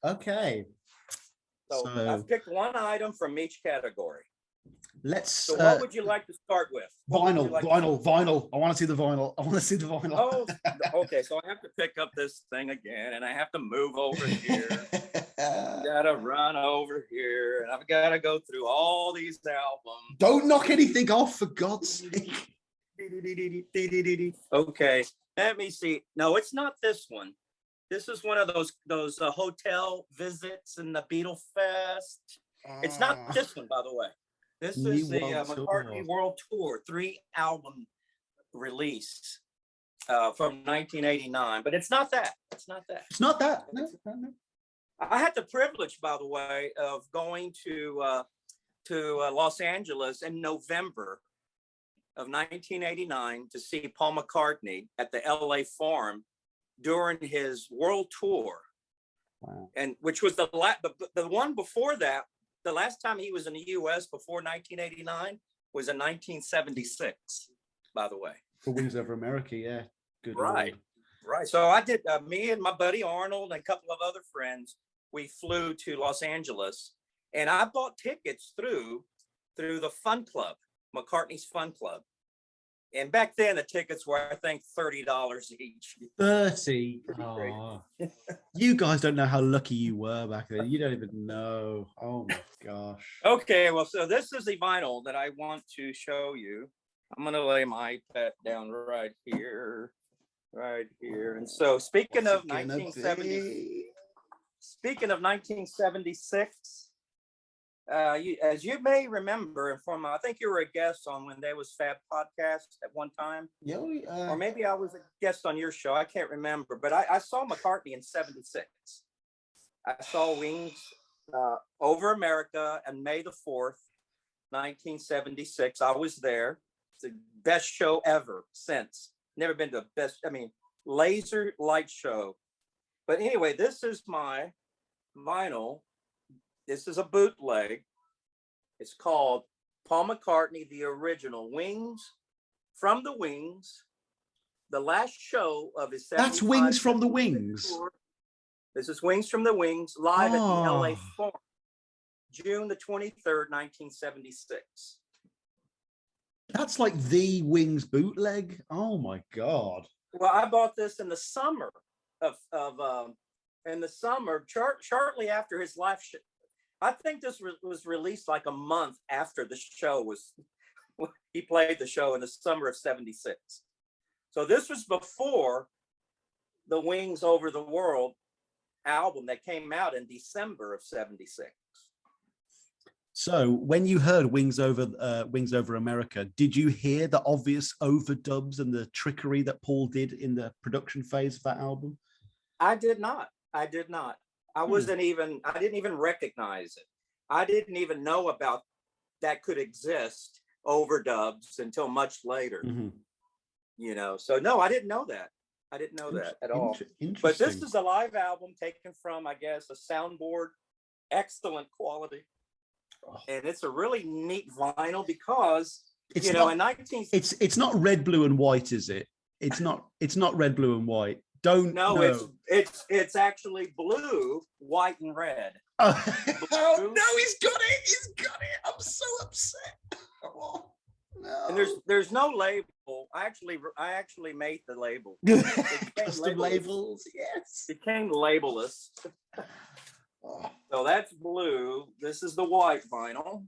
Okay. So I've picked 1 item from each category. So what would you like to start with? Vinyl. I want to see the vinyl. Oh, okay. So I have to pick up this thing again, and I have to move over here. Gotta run over here, and I've got to go through all these albums. Don't knock anything off, for God's sake. Okay, let me see. No, it's not this one. This is one of those hotel visits in the Beatle Fest. It's not this one, by the way. This is the McCartney World Tour 3-album release from 1989. But it's not that. It's not that. No. I had the privilege, by the way, of going to Los Angeles in November of 1989 to see Paul McCartney at the LA Forum during his world tour. Wow. And which was the one before that. The last time he was in the U.S. before 1989 was in 1976, by the way. For Wings Over America, yeah. Good. Right. So I did, me and my buddy Arnold and a couple of other friends, we flew to Los Angeles, and I bought tickets through the Fun Club, McCartney's Fun Club. And back then, the tickets were, I think, $30 each. 30. Oh. You guys don't know how lucky you were back then. You don't even know. Oh my gosh. Okay, well, so this is the vinyl that I want to show you. I'm going to lay my iPad down right here. And so, speaking of 1976, as you may remember from, I think you were a guest on when They Was Fab podcast at one time. Yeah, or maybe I was a guest on your show. I can't remember, but I saw McCartney in 76. I saw Wings over America on May the 4th, 1976. I was there. It's the best show ever since. Never been to the best, laser light show. But anyway, this is my vinyl This is a bootleg. It's called Paul McCartney, the original, From the Wings, the last show of his 75th That's Wings from the Wings. tour. This is Wings from the Wings, live at the LA Forum, June the 23rd, 1976. That's like the Wings bootleg. Oh my God. Well, I bought this in the summer shortly after his live show. I think this was released like a month after the show was, he played the show in the summer of 76. So this was before the Wings Over the World album that came out in December of 76. So when you heard Wings Over America, did you hear the obvious overdubs and the trickery that Paul did in the production phase of that album? I did not. I didn't even recognize it. I didn't even know about that could exist, overdubs, until much later. You know, so no, I didn't know that. I didn't know that at all. But this is a live album taken from, I guess, a soundboard, excellent quality. And it's a really neat vinyl because it's in 19 it's not red, blue, and white, is it? It's not red, blue, and white. It's actually blue, white, and red. Oh no, he's got it! I'm so upset. Oh, no. And there's no label. I actually made the label. Custom labels, yes. It came labelless. So that's blue. This is the white vinyl.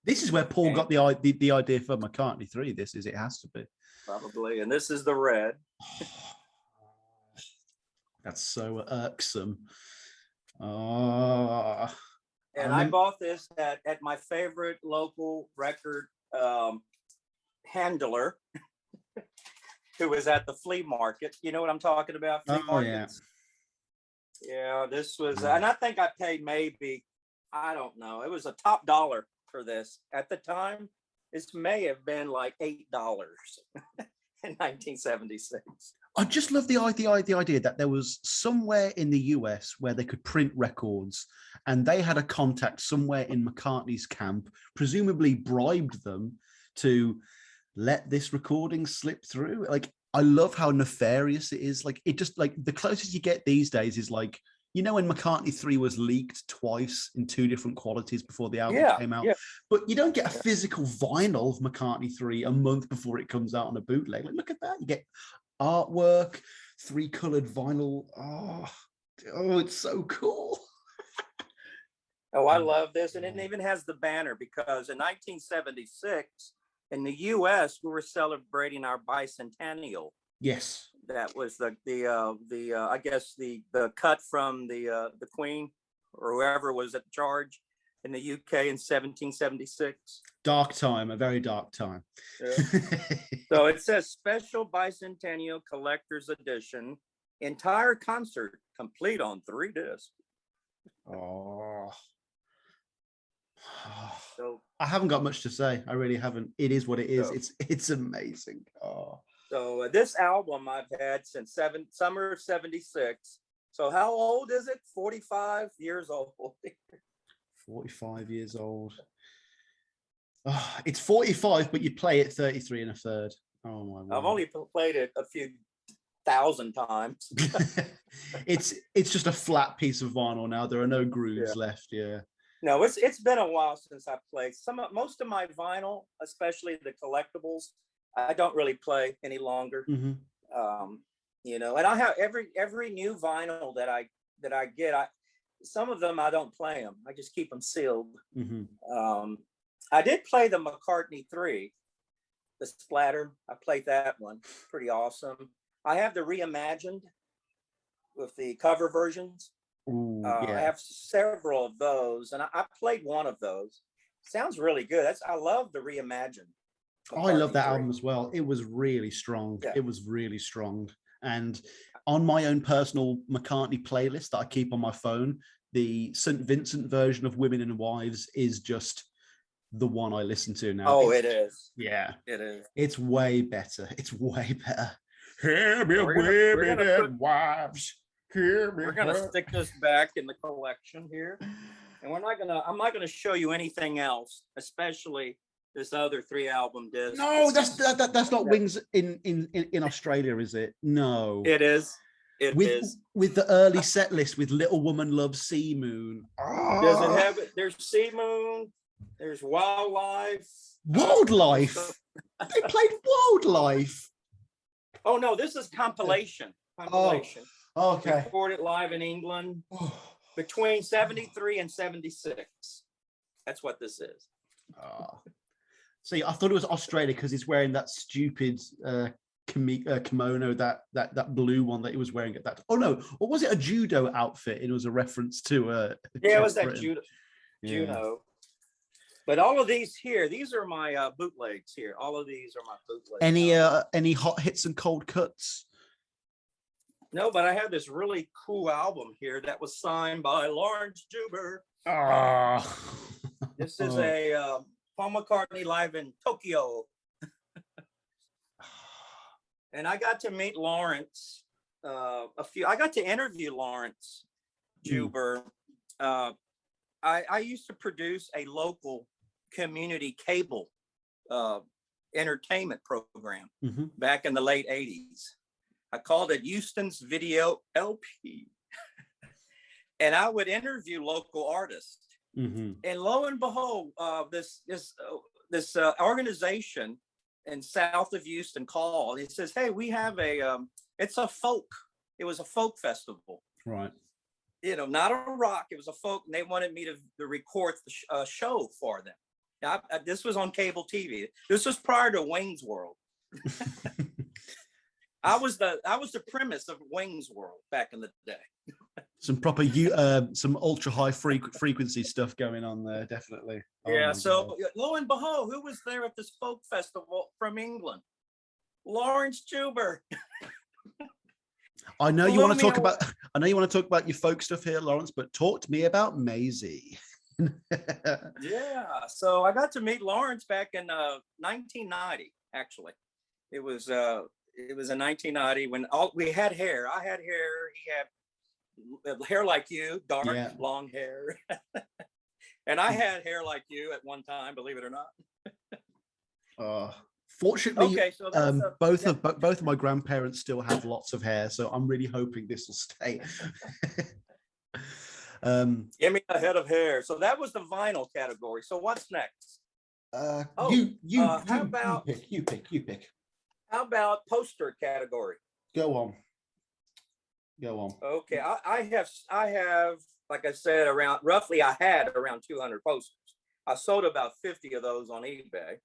This is where Paul got the idea for McCartney 3. It has to be. Probably. And this is the red. That's so irksome. Oh. And I bought this at my favorite local record handler who was at the flea market. You know what I'm talking about? Flea markets. Yeah, this was, and I think I paid maybe, I don't know, it was a top dollar for this. At the time, this may have been like $8 in 1976. I just love the idea that there was somewhere in the US where they could print records, and they had a contact somewhere in McCartney's camp, presumably bribed them to let this recording slip through. Like, I love how nefarious it is. Like, it just, like, the closest you get these days is like, you know, when McCartney 3 was leaked twice in 2 different qualities before the album came out, but you don't get a physical vinyl of McCartney 3 a month before it comes out on a bootleg. Like, look at that. You get artwork, 3-colored vinyl. Oh, it's so cool. Oh, I love this. And it even has the banner because in 1976, in the US, we were celebrating our bicentennial. Yes. That was the I guess the cut from the Queen or whoever was at charge in the UK in 1776. Dark time, a very dark time. Yeah. So it says special bicentennial collector's edition, entire concert complete on 3 discs. Oh. So I haven't got much to say. I really haven't. It is what it is. It's amazing. Oh. So this album I've had since summer of 76. So how old is it? 45 years old. 45 years old. Oh, it's 45, but you play it 33 1/3. Oh my word. I've only played it a few thousand times. It's just a flat piece of vinyl now. There are no grooves left. Yeah. No, it's been a while since I played. Most of my vinyl, especially the collectibles, I don't really play any longer. You know, and I have every new vinyl that I get. Some of them I don't play them. I just keep them sealed. I did play the McCartney 3, the Splatter. I played that one. Pretty awesome. I have the Reimagined with the cover versions. Ooh, I have several of those, and I played one of those. Sounds really good. I love the Reimagined. Oh, I love that album as well. It was really strong. Yeah. It was really strong. And on my own personal McCartney playlist that I keep on my phone, the St. Vincent version of Women and Wives is just the one I listen to now. Oh, it is. Yeah. It is. It's way better. It's way better. Women and wives. We're gonna stick this back in the collection here, and I'm not gonna show you anything else, especially this other 3-album disc. No, that's not Wings in Australia, is it? No, it is. It is with the early set list with Little Woman Loves Sea Moon. Does it have it? There's Sea Moon. There's Wildlife. Wildlife. They played Wildlife. Oh no, this is compilation. Compilation. Oh, okay. Recorded live in England between 73 and 76. That's what this is. See, I thought it was Australia because he's wearing that stupid kimono, that blue one that he was wearing at that. Oh no, or was it a judo outfit? It was a reference to yeah, it was that judo. But all of these here, these are my bootlegs here. All of these are my bootlegs. Any hot hits and cold cuts? No, but I have this really cool album here that was signed by Lawrence Juber. This is a Paul McCartney live in Tokyo. And I got to meet Lawrence I got to interview Lawrence Juber. I used to produce a local community cable entertainment program back in the late 80s. I called it Houston's Video LP. And I would interview local artists. And lo and behold, this organization in south of Houston called. He says, "Hey, we have it was a folk festival, right? Not a rock. It was a folk, and they wanted me to record the show for them. Now, this was on cable TV. This was prior to Wayne's World. I was the premise of Wayne's World back in the day. Some proper some ultra high frequency stuff going on there, definitely. Yeah. So lo and behold, who was there at this folk festival from England? Lawrence Juber. I know you want to talk about your folk stuff here, Lawrence, but talk to me about Maisie. Yeah. So I got to meet Lawrence back in 1990. Actually, it was in 1990 when we had hair. I had hair. He had hair like you, dark, long hair. And I had hair like you at one time, believe it or not. Fortunately, okay, so both of my grandparents still have lots of hair, so I'm really hoping this will stay. Give me a head of hair. So that was the vinyl category. So what's next? You pick. How about poster category? Go on. Okay, I have, like I said, I had around 200 posters. I sold about 50 of those on eBay,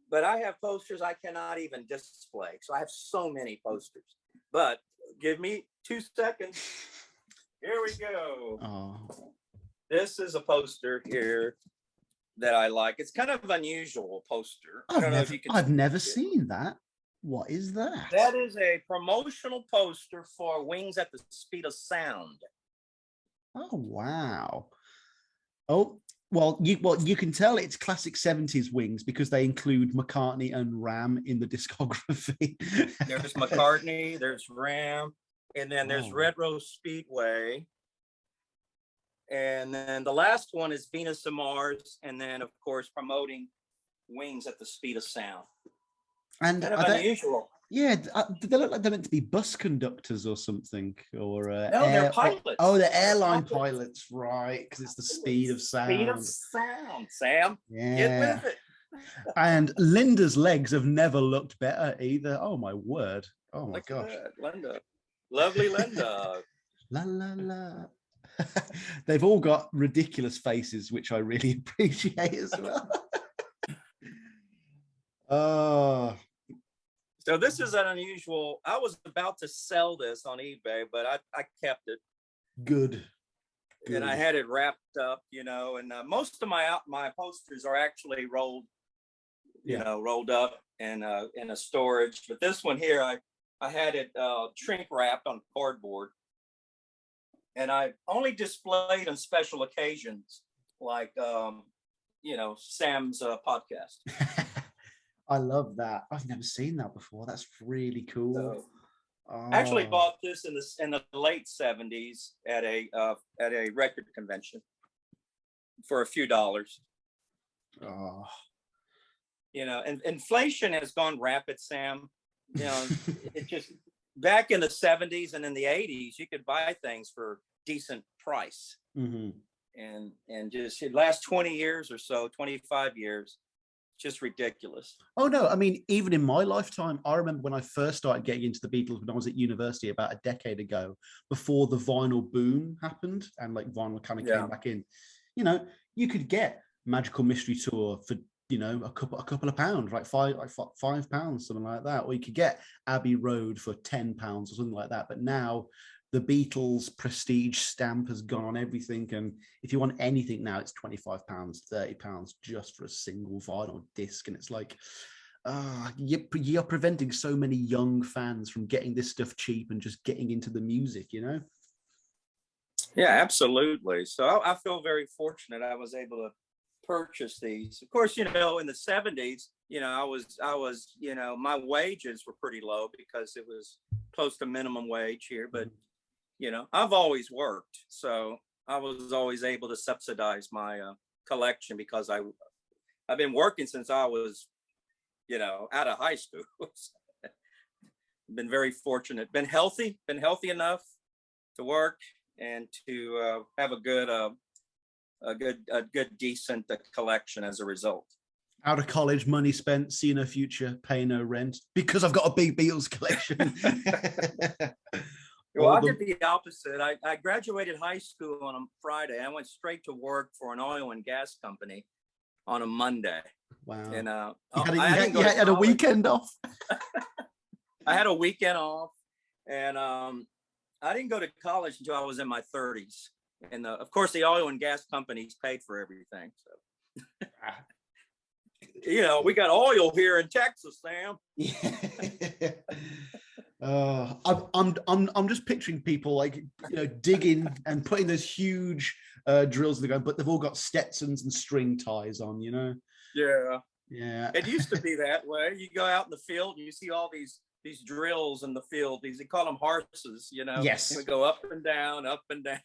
but I have posters I cannot even display. So I have so many posters, but give me 2 seconds. Here we go. Oh. This is a poster here that I like. It's kind of unusual poster. I've never seen that. What is that? That is a promotional poster for Wings at the Speed of Sound. Oh, wow. Oh, well, you can tell it's classic 70s Wings because they include McCartney and Ram in the discography. There's McCartney, there's Ram, and then there's Retro Speedway. And then the last one is Venus and Mars, and then, of course, promoting Wings at the Speed of Sound. And kind of unusual. Yeah, they look like they're meant to be bus conductors or something, or no, they're pilots. They're airline pilots, right? Because it's the speed of sound. Speed of sound, Sam. Yeah. Get with it. And Linda's legs have never looked better either. Oh my word! Oh my gosh, Linda, lovely Linda. La la la. They've all got ridiculous faces, which I really appreciate as well. So this is an unusual. I was about to sell this on eBay, but I kept it. Good. And I had it wrapped up, and most of my posters are actually rolled up in a storage. But this one here, I had it shrink wrapped on cardboard, and I only displayed on special occasions, like Sam's podcast. I love that. I've never seen that before. That's really cool. Actually Oh, bought this in the late 70s at a record convention for a few dollars. oh. You know, and inflation has gone rapid, Sam. You know, it just back in the 70s and in the 80s, you could buy things for decent price. Mm-hmm. And just the last 20 years or so, 25 years, just ridiculous. Oh no, I mean, even in my lifetime, I remember when I first started getting into the Beatles when I was at university about a decade ago, before the vinyl boom happened and like vinyl kind of came back in. You know, you could get Magical Mystery Tour for, you know, a couple of pounds, right? £5, something like that. Or you could get Abbey Road for £10 or something like that. But now the Beatles prestige stamp has gone on everything. And if you want anything now, it's £25, £30 just for a single vinyl disc. And it's like, you're preventing so many young fans from getting this stuff cheap and just getting into the music, you know? Yeah, absolutely. So I feel very fortunate I was able to purchase these. Of course, you know, in the 70s, you know, I was, you know, my wages were pretty low because it was close to minimum wage here, but you know, I've always worked, so I was always able to subsidize my collection because I've been working since I was, you know, out of high school. Been very fortunate, been healthy enough to work and to have a good decent collection as a result. Out of college, money spent, see no future, pay no rent, because I've got a big Beatles collection. Well, I did the opposite. I graduated high school on a Friday. I went straight to work for an oil and gas company on a Monday. Wow. And you had a weekend off? I had a weekend off. And I didn't go to college until I was in my 30s. And of course, the oil and gas companies paid for everything. So, you know, we got oil here in Texas, Sam. I'm just picturing people like, you know, digging and putting those huge drills in the ground, but they've all got Stetsons and string ties on, you know. Yeah. It used to be that way. You go out in the field and you see all these drills in the field. They call them horses, you know. Yes. And we go up and down, up and down.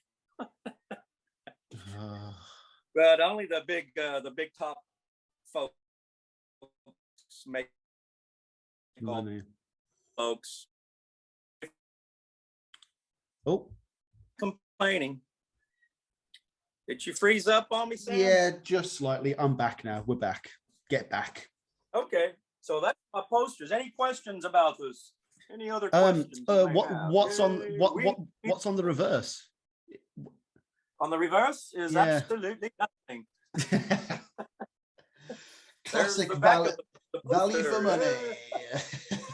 But only the big top folks make money. Folks. Oh, complaining. Did you freeze up on me, Sam? Yeah, just slightly. I'm back now. We're back. Get back. Okay, so that's my posters. Any questions about this? Any other questions? What's on the reverse? On the reverse is absolutely nothing. Classic value for money.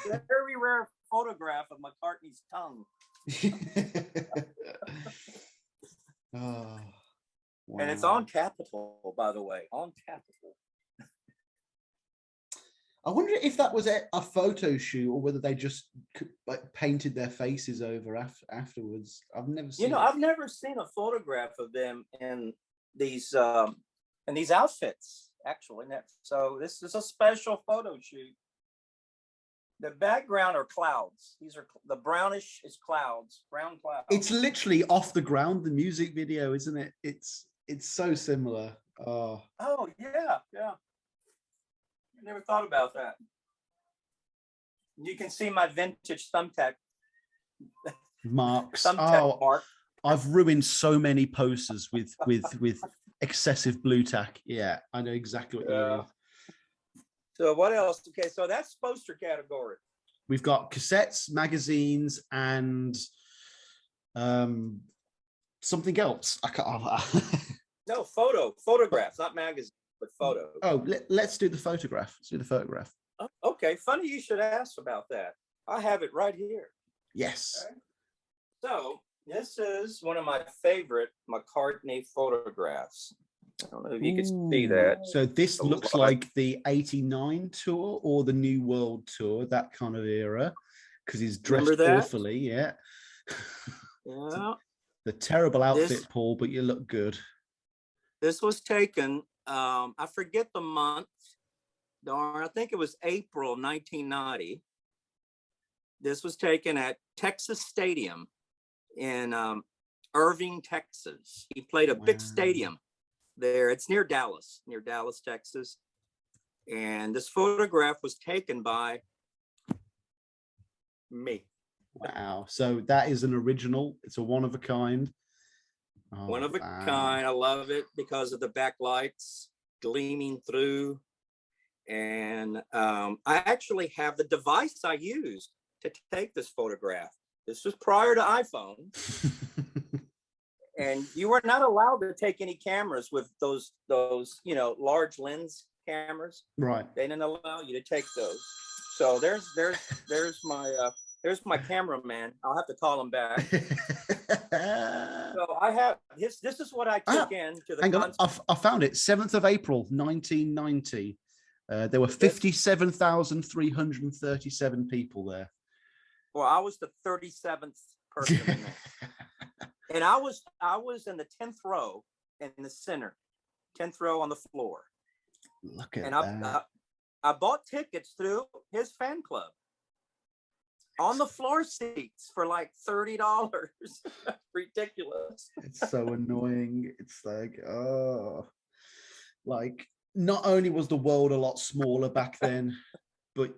Very rare photograph of McCartney's tongue. Oh, wow. And it's on Capitol, by the way, on Capitol. I wonder if that was a photo shoot or whether they just like painted their faces over afterwards. I've never seen. You know, I've never seen a photograph of them in these outfits, actually. So this is a special photo shoot. The background are clouds. These are the brownish is clouds, brown clouds. It's literally off the ground, the music video, isn't it? It's so similar. Oh yeah. I never thought about that. You can see my vintage thumbtack marks. Mark. I've ruined so many posters with excessive blue tack. Yeah, I know exactly what you mean. So what else? Okay, so that's poster category. We've got cassettes, magazines, and something else. I can't. No, photographs, not magazines, but photos. Oh, let's do the photograph. Let's do the photograph. Oh, okay, funny you should ask about that. I have it right here. Yes. Okay. So this is one of my favorite McCartney photographs. I don't know if you can see that. So this looks like the '89 tour or the New World tour, that kind of era, because he's dressed awfully. Yeah. The terrible outfit, Paul, but you look good. This was taken, I forget the month, darn, I think it was April 1990. This was taken at Texas Stadium in Irving, Texas. He played a big stadium there. It's near Dallas, Texas. And this photograph was taken by me. Wow. So that is an original. It's a one of a kind. Oh, one of a kind. I love it because of the backlights gleaming through. And I actually have the device I used to take this photograph. This was prior to iPhone. And you were not allowed to take any cameras with those large lens cameras. Right. They didn't allow you to take those. So there's my cameraman. I'll have to call him back. So I have this is what I took in to the hang on, I found it. 7th of April 1990. There were 57,337 people there. Well, I was the 37th person in there. And I was in the 10th row in the center, 10th row on the floor. Look at that. And I bought tickets through his fan club on the floor seats for like $30. Ridiculous. It's so annoying. It's like, oh, like not only was the world a lot smaller back then, but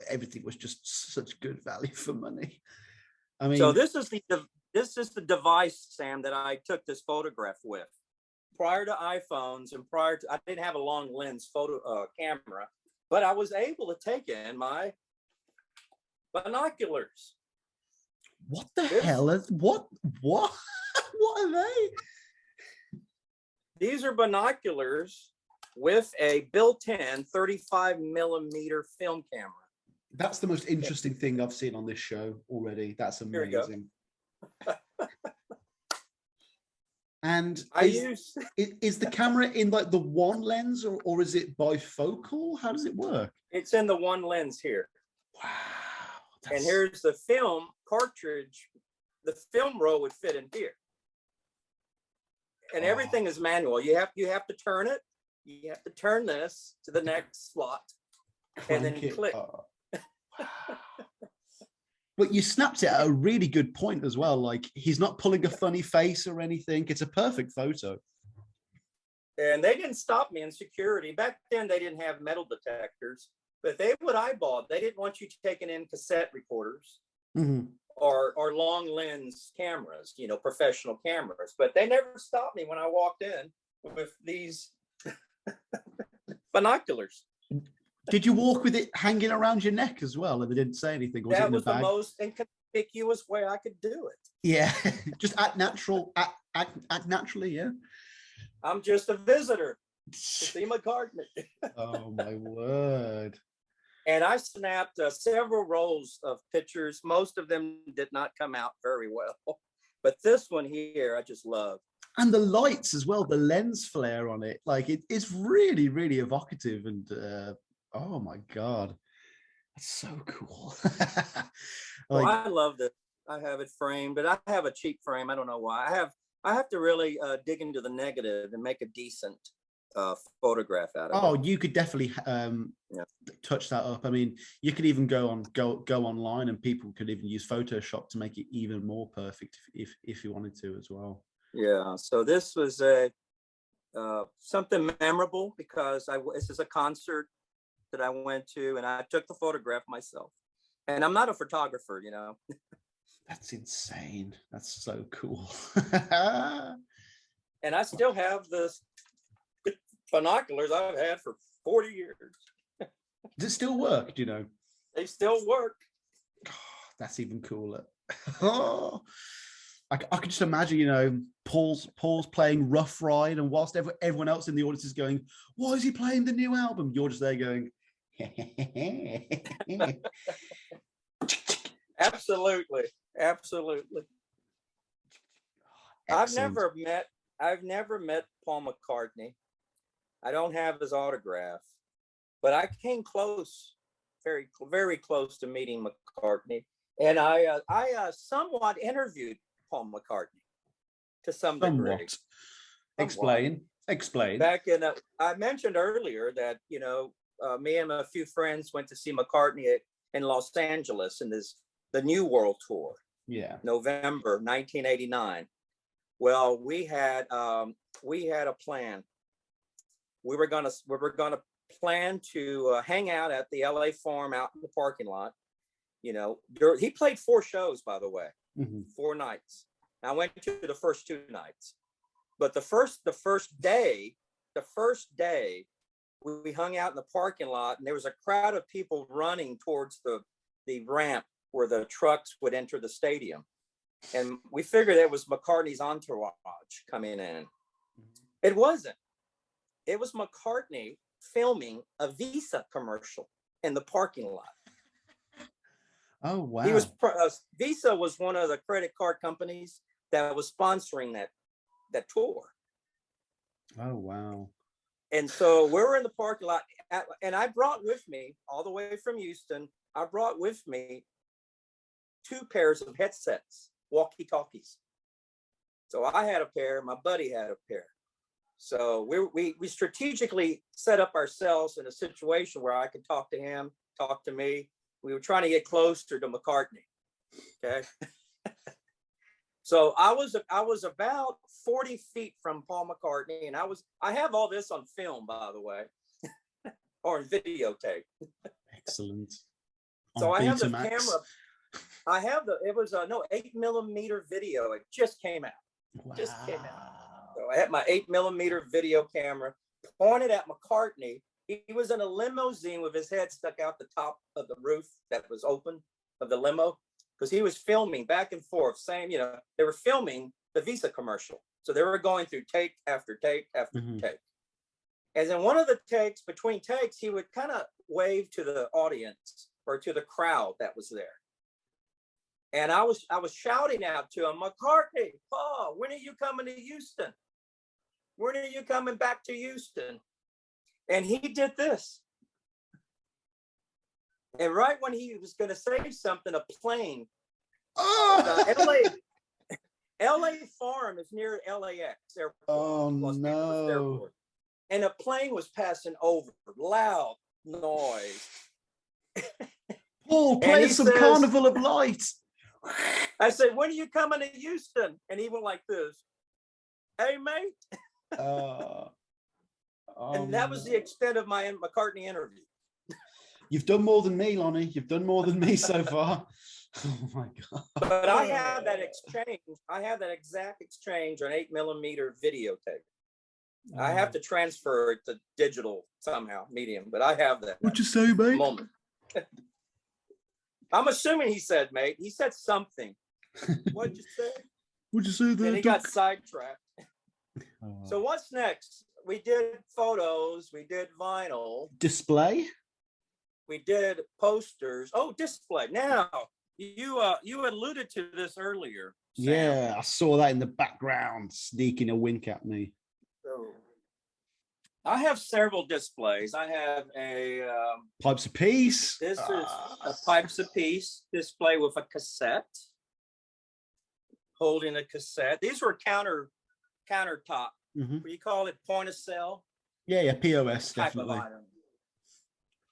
everything was just such good value for money. I mean, so this is the device, Sam, that I took this photograph with. Prior to iPhones and I didn't have a long lens camera, but I was able to take in my binoculars. What the hell is what what are they? These are binoculars with a built-in 35 millimeter film camera. That's the most interesting thing I've seen on this show already. That's amazing. And is the camera in like the one lens or is it bifocal? How does it work? It's in the one lens here. Wow. And here's the film cartridge. The film roll would fit in here. And everything is manual. You have to turn it. You have to turn this to the next slot. And then you click. But you snapped it at a really good point as well. Like he's not pulling a funny face or anything. It's a perfect photo. And they didn't stop me in security. Back then, they didn't have metal detectors, but they would eyeball. They didn't want you taking in cassette recorders or long lens cameras, professional cameras. But they never stopped me when I walked in with these binoculars. Did you walk with it hanging around your neck as well, and they didn't say anything? Or that was the most inconspicuous way I could do it. Yeah, just act natural. Act naturally. Yeah. I'm just a visitor to see McCartney. Oh my word! And I snapped several rolls of pictures. Most of them did not come out very well, but this one here I just love. And the lights as well, the lens flare on it, like it's really, really evocative and. Oh my God, that's so cool. Well, I love it. I have it framed, but I have a cheap frame. I don't know why. I have to really dig into the negative and make a decent photograph out of it. Oh, you could definitely touch that up. I mean, you could even go online, and people could even use Photoshop to make it even more perfect if you wanted to as well. Yeah. So this was something memorable because this is a concert that I went to, and I took the photograph myself. And I'm not a photographer, That's insane. That's so cool. And I still have the binoculars I've had for 40 years. Does it still work? Do you know? They still work. Oh, that's even cooler. Oh, I could just imagine, Paul's playing Rough Ride, and whilst everyone else in the audience is going, "Why is he playing the new album?" You're just there going, Absolutely. I've never met Paul McCartney. I don't have his autograph, but I came close, very, very close to meeting McCartney. And I somewhat interviewed Paul McCartney to some degree. Explain. Back in, I mentioned earlier that, me and a few friends went to see McCartney in Los Angeles in the New World Tour. Yeah. November 1989. Well, we had a plan. We were gonna plan to hang out at the LA Farm out in the parking lot. You know, he played 4 shows, by the way, 4 nights. I went to the first 2 nights, but the first day, we hung out in the parking lot, and there was a crowd of people running towards the ramp where the trucks would enter the stadium. And we figured it was McCartney's entourage coming in. It wasn't. It was McCartney filming a Visa commercial in the parking lot. Oh, wow. He was Visa was one of the credit card companies that was sponsoring that tour. Oh, wow. And so we were in the parking lot, and I brought with me, all the way from Houston, I brought with me 2 pairs of headsets, walkie-talkies. So I had a pair, my buddy had a pair. So we strategically set up ourselves in a situation where I could talk to him, talk to me. We were trying to get closer to McCartney. Okay. So I was about 40 feet from Paul McCartney, and I have all this on film, by the way, or in videotape. Excellent. So I have the camera. It was a 8mm video. It just came out. Wow. Just came out. So I had my 8mm video camera pointed at McCartney. He was in a limousine with his head stuck out the top of the roof that was open of the limo, because he was filming back and forth, saying, you know, they were filming the Visa commercial. So they were going through take after take after take. And then one of the takes, between takes, he would kind of wave to the audience or to the crowd that was there. And I was shouting out to him, McCartney, Paul, when are you coming to Houston? When are you coming back to Houston? And he did this. And right when he was going to say something, a plane, LA Farm is near LAX airport. Oh, Los no. Angeles Airport. And a plane was passing over, loud noise. Paul, play some Carnival of Light. I said, when are you coming to Houston? And he went like this. Hey, mate. And that was the extent of my McCartney interview. You've done more than me, Lonnie. You've done more than me so far. Oh my God. But I have that exchange. I have that exact exchange on 8mm videotape. I have to transfer it to digital somehow, medium, but I have that. What'd you say, mate? Moment. I'm assuming he said, mate. He said something. What'd you say? What'd you say there? And he got sidetracked. So what's next? We did photos. We did vinyl. Display? We did posters. Oh, display. Now, you alluded to this earlier, Sam. Yeah, I saw that in the background, sneaking a wink at me. So, I have several displays. I have a Pipes of Peace. This is a Pipes of Peace display with a cassette, holding a cassette. These were countertop. What do you call it? Point of sale. Yeah, POS type definitely. Of item.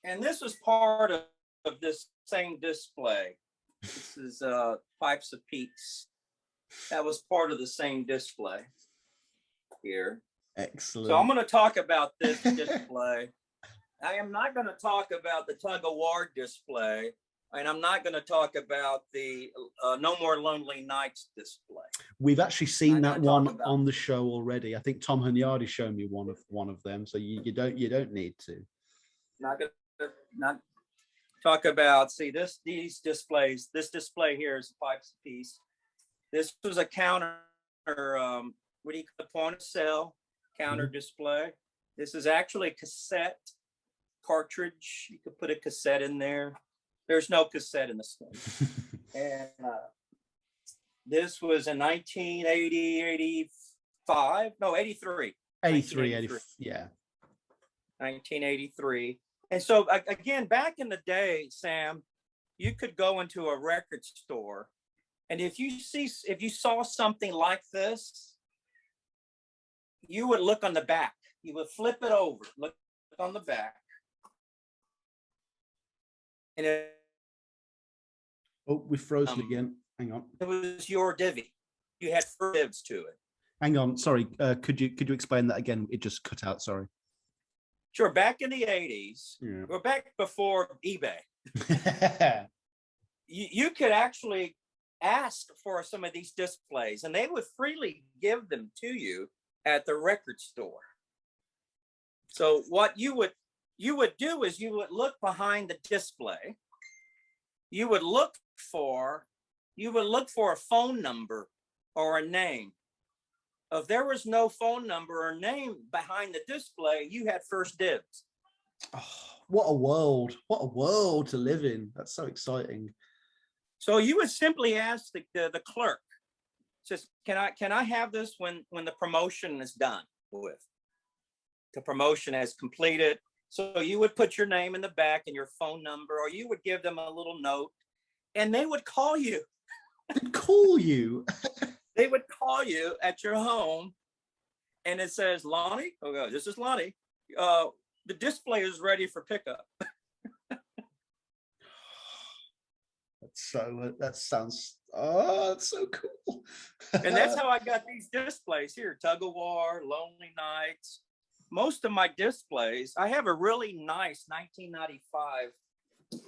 And this was part of this same display. This is Pipes of Peace. That was part of the same display here. Excellent. So I'm going to talk about this display. I am not going to talk about the tug of war display, and I'm not going to talk about the No More Lonely Nights display. We've actually seen that one on the show already. I think Tom Hunyadi showed me one of them, so you don't need to. Not going to talk about. See these displays. This display here is Pipes of Peace. This was a counter. What do you call it? Point of sale counter display. This is actually a cassette cartridge. You could put a cassette in there. There's no cassette in this thing. And this was in 1980, 85, no, 83. 83, yeah. 1983. And so again, back in the day, Sam, you could go into a record store, and if you saw something like this, you would look on the back. You would flip it over, look on the back. And Oh, we've frozen again. Hang on. It was your divvy. You had dibs to it. Hang on. Sorry. Could you explain that again? It just cut out. Sorry. Sure. Back in the 80s, or back before eBay, you could actually ask for some of these displays, and they would freely give them to you at the record store. So what you would do is you would look behind the display. You would look for a phone number or a name. If there was no phone number or name behind the display, you had first dibs. Oh, what a world. What a world to live in. That's so exciting. So you would simply ask the clerk, says, can I have this when the promotion is done with? The promotion has completed. So you would put your name in the back and your phone number, or you would give them a little note, and they would call you. They'd call you? They would call you at your home, and it says, Lonnie, this is Lonnie. The display is ready for pickup. That sounds, that's so cool. And that's how I got these displays here. Tug of War, Lonely Nights. Most of my displays, I have a really nice 1995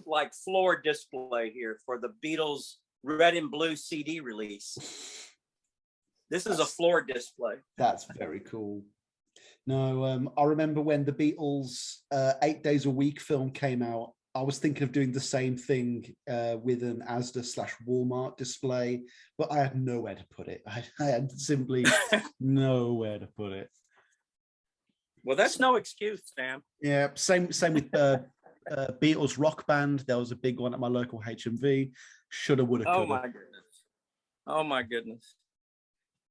like floor display here for the Beatles Red and Blue CD release. This is a floor display. That's very cool. No, I remember when the Beatles 8 Days a Week film came out, I was thinking of doing the same thing with an Asda/Walmart display, but I had nowhere to put it. I had simply nowhere to put it. Well, that's no excuse, Sam. Yeah, same with Beatles Rock Band. There was a big one at my local HMV. Shoulda, woulda, coulda. Oh my goodness.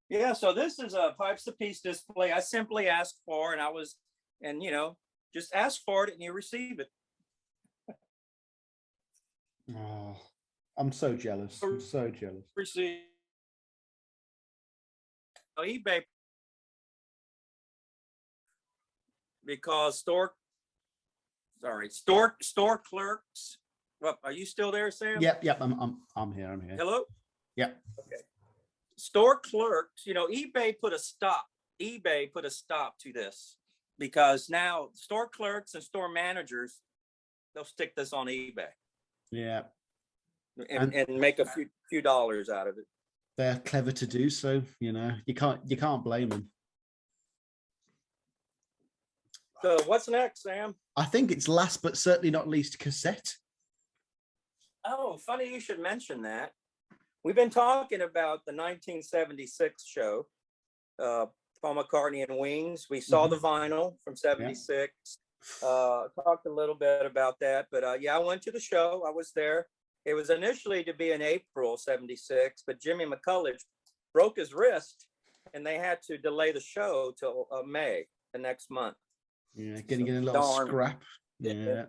Yeah, so this is a Pipes of Peace display. I simply asked for, and just ask for it and you receive it. Oh, I'm so jealous. I'm so jealous. Receive. eBay, because store clerks. Well, are you still there, Sam? Yep. I'm here. Hello? Yeah. Okay. Store clerks, eBay put a stop to this, because now store clerks and store managers, they'll stick this on eBay. Yeah. And make a few dollars out of it. They're clever to do so, you can't blame them. So what's next, Sam? I think it's last but certainly not least cassette. Oh, funny you should mention that. We've been talking about the 1976 show, Paul McCartney and Wings. We saw the vinyl from 76. Talked a little bit about that, but I went to the show. I was there. It was initially to be in April 76, but Jimmy McCulloch broke his wrist, and they had to delay the show till May, the next month. Yeah, getting in a little scrap. Yeah.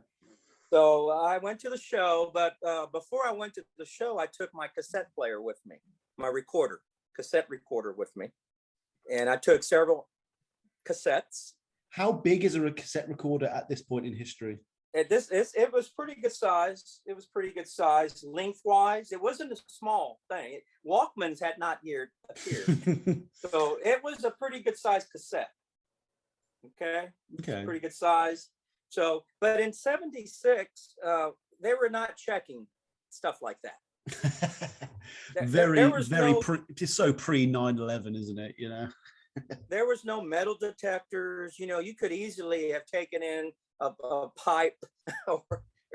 So I went to the show, but before I went to the show, I took my cassette player with me, my cassette recorder with me. And I took several cassettes. How big is a cassette recorder at this point in history? It was pretty good size. It was pretty good size lengthwise. It wasn't a small thing. Walkmans had not yet appeared. So it was a pretty good size cassette. Okay. Pretty good size. So, but in 76, they were not checking stuff like that. It's so pre 9/11, isn't it? There was no metal detectors. You could easily have taken in a pipe or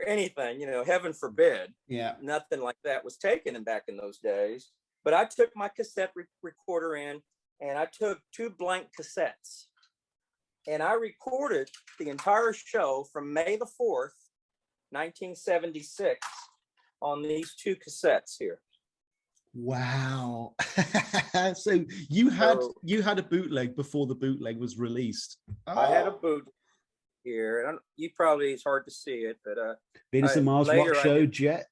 anything, heaven forbid. Yeah. Nothing like that was taken back in those days. But I took my cassette recorder in, and I took 2 blank cassettes. And I recorded the entire show from May the 4th, 1976, on these 2 cassettes here. Wow. So you had a bootleg before the bootleg was released. I had a boot here. And it's hard to see it, but Venus and Mars Rock Show Jet.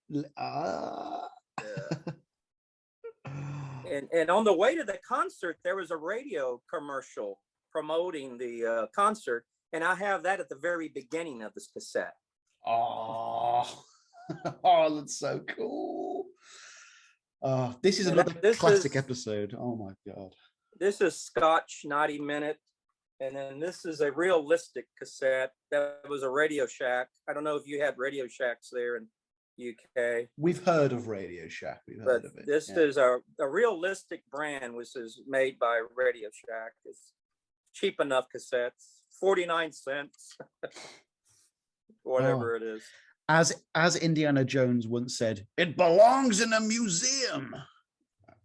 And on the way to the concert, there was a radio commercial promoting the concert, and I have that at the very beginning of this cassette. Oh, that's so cool. This is another classic episode. Oh my God. This is Scotch 90 Minute. And then this is a realistic cassette. That was a Radio Shack. I don't know if you had Radio Shacks there in UK. We've heard of Radio Shack. We've heard of it. This is a realistic brand, which is made by Radio Shack. It's cheap enough cassettes, 49 cents, whatever it is. As Indiana Jones once said, it belongs in a museum.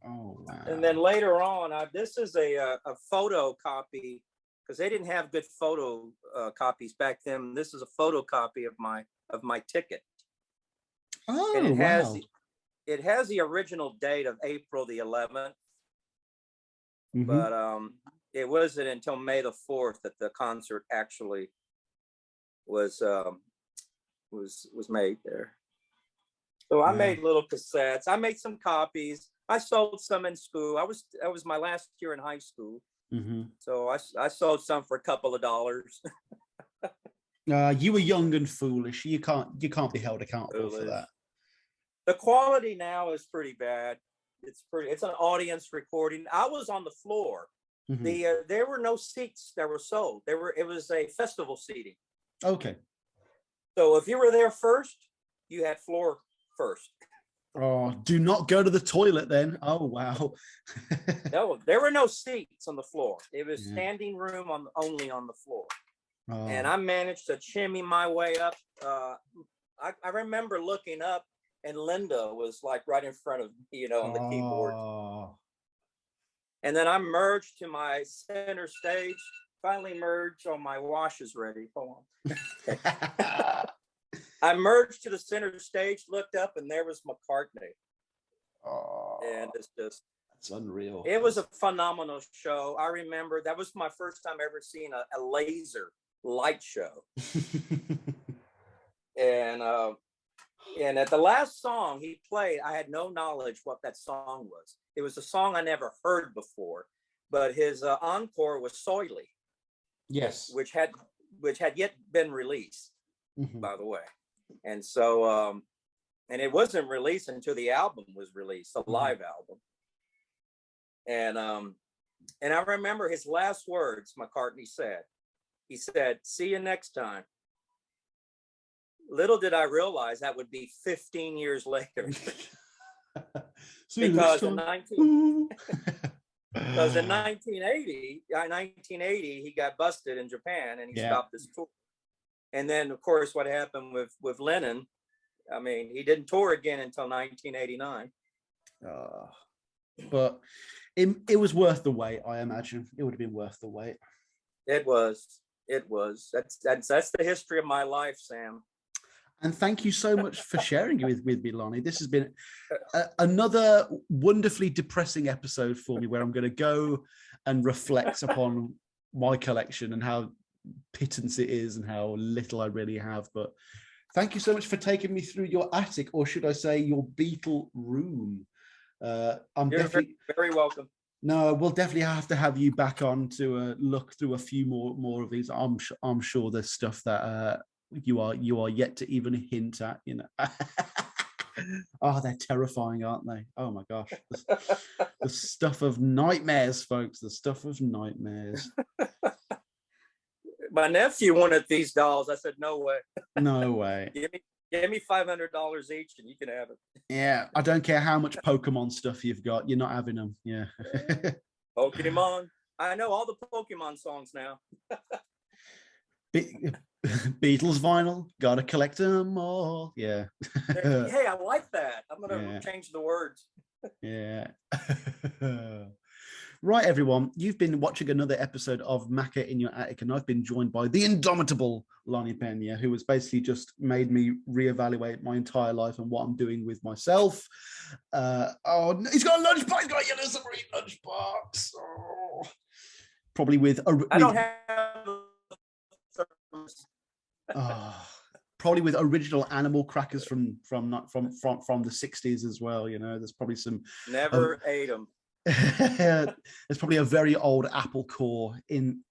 Oh, wow. And then later on, this is a photo copy, because they didn't have good photo copies back then. This is a photocopy of my ticket. Oh, and wow. It has the original date of April the 11th, but it wasn't until May the 4th that the concert actually was made there. So I made little cassettes. I made some copies. I sold some in school. That was my last year in high school. So I sold some for a couple of dollars. You were young and foolish. You can't be held accountable for that. The quality now is pretty bad. It's an audience recording. I was on the floor. There were no seats that were sold. It was a festival seating. Okay. So if you were there first, you had floor first. Oh, do not go to the toilet then. Oh, wow. No, there were no seats on the floor. It was standing room only on the floor. Oh. And I managed to shimmy my way up. I remember looking up, and Linda was like right in front of me, on the keyboard. And then I merged to my center stage. Finally merged. Oh, my wash is ready. Hold on. I merged to the center stage, looked up, and there was Mccartney. Oh, and it's just, that's unreal. It was a phenomenal show. I remember that was my first time ever seeing a laser light show. And at the last song he played, I had no knowledge what that song was. It was a song I never heard before, but his encore was Soily. Yes. Which had yet been released, by the way. And so, and it wasn't released until the album was released, the live album. And I remember his last words, Mccartney said. He said, "See you next time." Little did I realize that would be 15 years later. Because in 1980, he got busted in Japan and he stopped his tour. And then, of course, what happened with Lennon, I mean, he didn't tour again until 1989. But it was worth the wait, I imagine. It would have been worth the wait. It was. That's the history of my life, Sam. And thank you so much for sharing it with me, Lonnie. This has been another wonderfully depressing episode for me, where I'm going to go and reflect upon my collection and how pittance it is and how little I really have. But thank you so much for taking me through your attic, or should I say your Beatle room. You're definitely very welcome. No, we'll definitely have to have you back on to look through a few more of these. I'm sure there's stuff that you are yet to even hint at, Oh, they're terrifying, aren't they? Oh my gosh. The stuff of nightmares, folks. The stuff of nightmares. My nephew wanted these dolls. I said, no way. No way. Give me $500 each and you can have it. Yeah, I don't care how much Pokemon stuff you've got. You're not having them. Yeah. Pokemon. I know all the Pokemon songs now. Beatles vinyl, gotta collect them all. Yeah. Hey, I like that. I'm gonna change the words. Yeah. Right, everyone, you've been watching another episode of Macca in Your Attic, and I've been joined by the indomitable Lonnie Pena, who has basically just made me reevaluate my entire life and what I'm doing with myself. He's got a lunchbox. He's got a yellow submarine lunchbox. Oh. Probably with I don't have. Probably with original animal crackers from the 60s as well. There's probably some. Never ate them. There's probably a very old apple core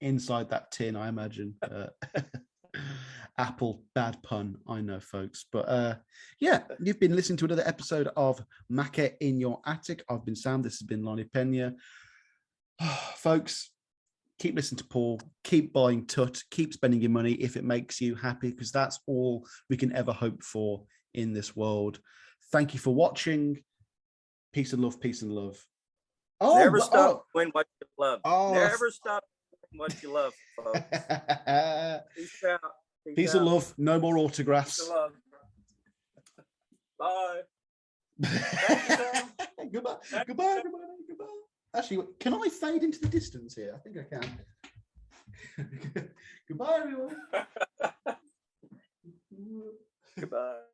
inside that tin, I imagine. Apple. Bad pun, I know, folks. But yeah, you've been listening to another episode of Macca in Your Attic. I've been Sam. This has been Lonnie Pena. Folks, keep listening to Paul. Keep buying Tut. Keep spending your money if it makes you happy, because that's all we can ever hope for in this world. Thank you for watching. Peace and love. Peace and love. Oh, never stop doing what you love. Never stop doing what you love, folks. Peace out. Peace and love. No more autographs. Peace and love. Bye. Goodbye. Goodbye. Actually, can I fade into the distance here? I think I can. Goodbye, everyone. Goodbye.